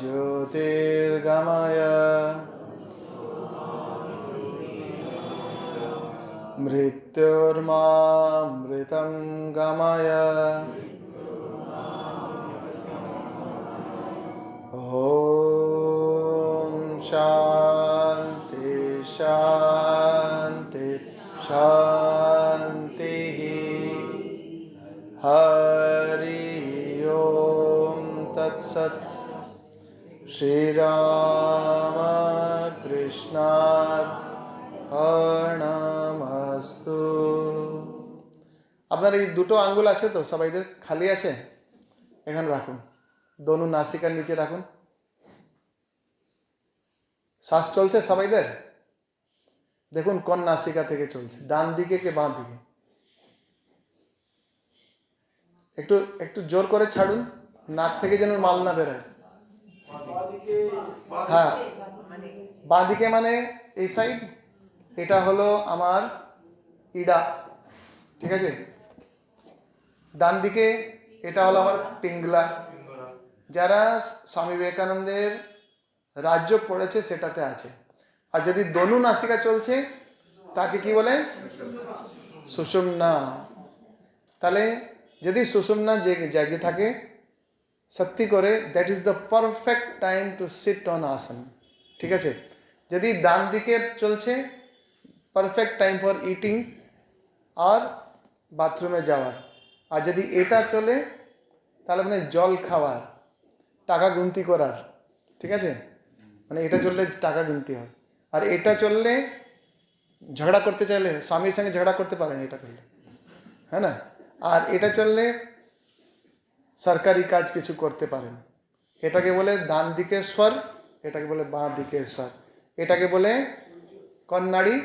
B: ज्योतिर्गमय मृत्योर्मामृतं गमय ॐ शान्ति शान्ति शान्तिः हरि ओम तत्सत् श्रीराम कृष्णार्पणमस्तु। আপনার এই দুটো আঙ্গুল আছে তো সবাইদের খালি আছে, এখানে রাখুন, দোনো নাসিকার নিচে রাখুন। শ্বাস চলছে সবাইদের? দেখুন কোন নাসিকা থেকে চলছে, ডান দিকে কে বাঁ দিকে? একটু একটু জোর করে ছাড়ুন, নাক থেকে যেন মাল না বেরোয়। হ্যাঁ, বাঁ দিকে মানে এই সাইড, এটা হলো আমার ইডা, ঠিক আছে? ডান দিকে এটা হলো আমার পিঙ্গলা। যারা স্বামী বিবেকানন্দের রাজ্য পড়েছে সেটাতে আছে। আর যদি দোনো নাসিকা চলছে তাকে কি বলে? সুষুম্না। তাহলে যদি সুষুম্না জেগে থাকে সত্যি করে, that is the perfect time to sit on আসন, ঠিক আছে? যদি ডান দিকে চলছে, পারফেক্ট টাইম ফর ইটিং আর বাথরুমে যাওয়ার। আর যদি এটা চলে তাহলে মানে জল খাওয়ার, টাকা গুনতি করার, ঠিক আছে? মানে এটা চললে টাকা গুনতি হয়। আর এটা চললে ঝগড়া করতে চাইলে স্বামীর সঙ্গে ঝগড়া করতে পারেন এটা করলে, হ্যাঁ না? আর এটা চললে সরকারি কাজ কিছু করতে পারেন। এটাকে বলে ডান দিকের স্বর, এটাকে বলে বাঁ দিকের স্বর। এটাকে বলে কোন নাড়ি?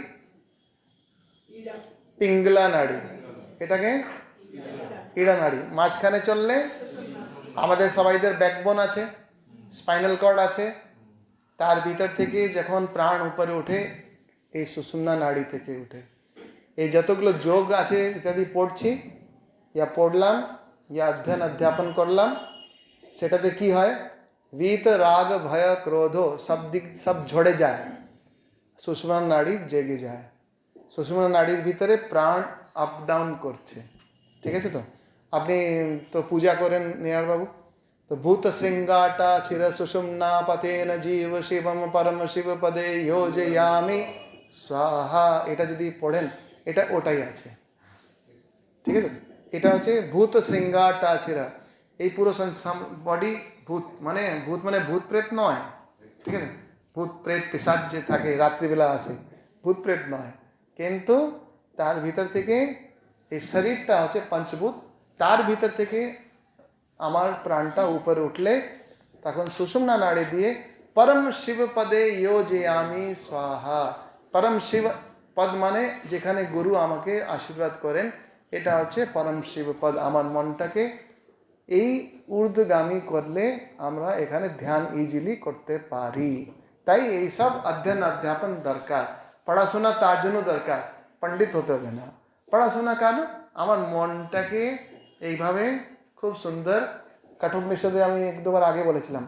B: পিঙ্গলা নাড়ি। এটাকে ইড়া নাড়ি। মাঝখানে চললে আমাদের সবাইদের ব্যাকবোন আছে, স্পাইনাল কর্ড আছে, তার ভিতর থেকে যখন প্রাণ উপরে ওঠে এই সুষুম্না নাড়ি থেকে উঠে। এই যতগুলো যোগ আছে ইত্যাদি পড়ছি, ইয়া পড়লাম, ইয়া অধ্যাপন করলাম, সেটাতে কি হয়? वीत राग भय क्रोध सब ঝরে যায়, সুষুম্না নাড়ি জেগে যায়। সুষুম্না নাড়ির ভিতরে প্রাণ আপ ডাউন করছে, ঠিক আছে? তো আপনি তো পূজা করেন নেয়ার বাবু, তো ভূত শৃঙ্গাটা চির সুষুম্না পতেন জীব শিবম পরম শিব পদে যোজয়ামি স্বাহা, এটা যদি পড়েন এটা ওটাই আছে, ঠিক আছে? এটা হচ্ছে ভূত শৃঙ্গাটা চিরা। এই পুরো বডি ভূত মানে ভূত প্রেত নয়, ঠিক আছে? ভূত প্রেত পিশাচ যে থাকে রাত্রিবেলা আসে, ভূত প্রেত নয়, কিন্তু তার ভিতর থেকে এই শরীরটা হচ্ছে পঞ্চভূত, তার ভিতর থেকে আমার প্রাণটা উপরে উঠলে তখন সুষুম্না নাড়ি দিয়ে পরম শিব পদে যোজয়ামি স্বাহা। পরম শিব পদ মানে যেখানে গুরু আমাকে আশীর্বাদ করেন, এটা হচ্ছে পরম শিব পদ। আমার মনটাকে এই ঊর্ধ্বগামী করলে আমরা এখানে ধ্যান ইজিলি করতে পারি। তাই এইসব অধ্যাপন দরকার, পড়াশোনা তার জন্য দরকার, পণ্ডিত হতে হবে না। পড়াশোনা কেন? আমার মনটাকে এইভাবে খুব সুন্দর, কঠোপনিষদে আমি এক দুবার আগে বলেছিলাম,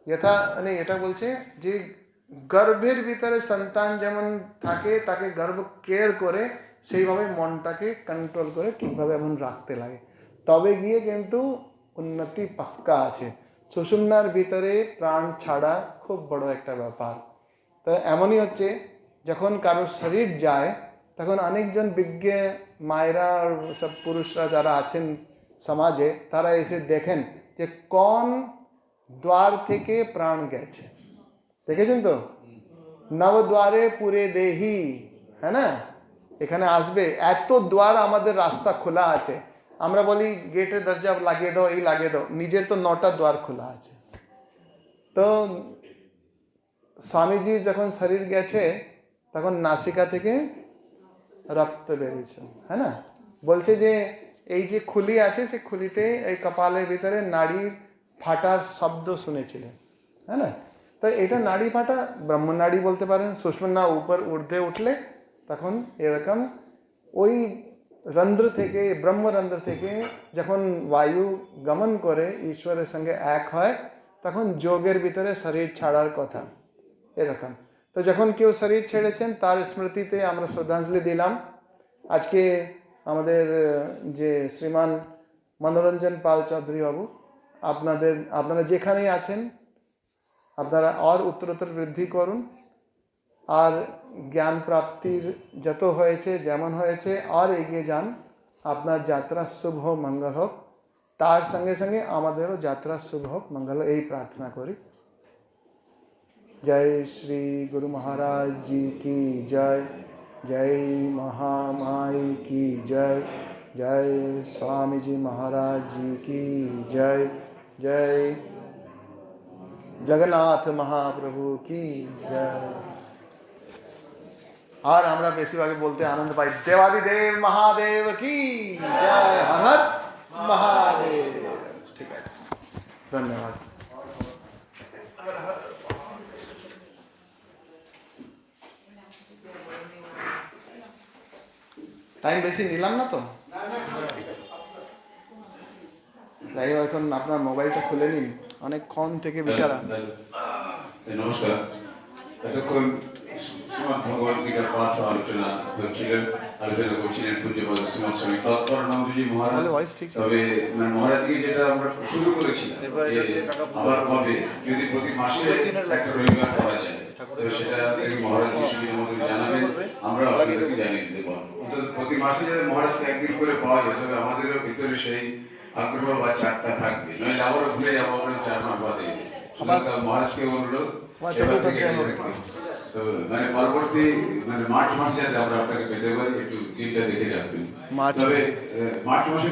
B: যথা মানে এটা বলছে যে গর্ভের ভিতরে সন্তান যেমন থাকে তাকে গর্ভ কেয়ার করে, সেইভাবে মনটাকে কন্ট্রোল করে ঠিকভাবে এমন রাখতে লাগে, তবে গিয়ে কিন্তু উন্নতি পাক্কা আছে। সুষুম্নার ভিতরে প্রাণ ছাড়া খুব বড় একটা ব্যাপার। তো এমনই হচ্ছে যখন কারোর শরীর যায় তখন অনেকজন বিজ্ঞ মায়েরা আর সব পুরুষরা যারা আছেন সমাজে, তারা এসে দেখেন যে কোন দ্বার থেকে প্রাণ গেছে। দেখেছেন তো? নবদ্বারে পুরে দেহি, হ্যাঁ না? এখানে আসবে, এত দ্বার আমাদের রাস্তা খোলা আছে। আমরা বলি গেটের দরজা লাগিয়ে দাও, এই লাগিয়ে দাও, নিজের তো 9টা দ্বার খোলা আছে। তো স্বামীজির যখন শরীর গেছে তখন নাসিকা থেকে রক্ত বেরিয়েছে, হ্যাঁ না? বলছে যে এই যে খুলি আছে, সে খুলিতে এই কপালের ভিতরে নাড়ির ফাটার শব্দ শুনেছিলেন, হ্যাঁ না? তো এটা নাড়ি ফাটা ব্রহ্মনাড়ি বলতে পারেন। সুষুম্না উপর ঊর্ধ্বে উঠলে তখন এরকম ওই রন্ধ্র থেকে, ব্রহ্মরন্ধ্র থেকে যখন বায়ু গমন করে ঈশ্বরের সঙ্গে এক হয়, তখন যোগের ভিতরে শরীর ছাড়ার কথা এরকম। তো যখন কেউ শরীর ছেড়েছেন তার স্মৃতিতে আমরা শ্রদ্ধাঞ্জলি দিলাম। আজকে আমাদের যে শ্রীমান মনোরঞ্জন পাল চৌধুরী বাবু, আপনারা যেখানেই আছেন আপনারা আর উত্তরোত্তর বৃদ্ধি করুন, আর জ্ঞান প্রাপ্তির যত হয়েছে যেমন হয়েছে আর এগিয়ে যান। আপনার যাত্রা শুভ হোক, মঙ্গল হোক, তার সঙ্গে সঙ্গে আমাদেরও যাত্রা শুভ হোক, মঙ্গল হোক, এই প্রার্থনা করি। जय श्री गुरु महाराज जी की जय, जय महामाई की जय, जय स्वामी जी महाराज जी की जय, जय जगन्नाथ महाप्रभु की जय। और আমরা বেশিরভাগে বলতে আনন্দ পাই, দেবাদিদেব মহাদেব কি জয়, হর হর মহাদেব। ঠিক আছে, ধন্যবাদ। টাইম বেশি নিলাম না তো? যাই হোক, এখন আপনার মোবাইলটা খুলে নিন, অনেকক্ষণ থেকে বিচারা।
A: নমস্কার। এতক্ষণ শ্রীমদ্ ভগবদ গীতার পাঠ আলোচনা করছিলেন পূজ্যপাদ শ্রীমৎ স্বামী তৎপরানন্দজি মহারাজ।
B: ভয়েস ঠিক আছে?
A: তবে মহারাজকে যেটা আমরা শুরু করেছিলাম যে আবার কবে যদি প্রতি মাসে একটা রবিবার করা যায়, তো সেটা মহারাজ বিশ্বজির মধ্যে জানাবেন, আমরা আপনাদেরকে জানিয়ে দিতে পারবো। অন্তত প্রতি মাসে যদি মহারাজকে একদিন করে পাওয়া যায়, তবে আমাদেরও ভিতরে সেই আগ্রহ বা চাপটা থাকবে, নইলে আবারও ভুলে যাবো আমরা 4 মাস বাদে। মহারাজকে অনুরোধ এবার থেকে তো মানে পরবর্তী মানে মার্চ মাসে যাতে আমরা আপনাকে পেতে পারি, একটু দিনটা দেখে রাখবেন। তবে মার্চ মাসে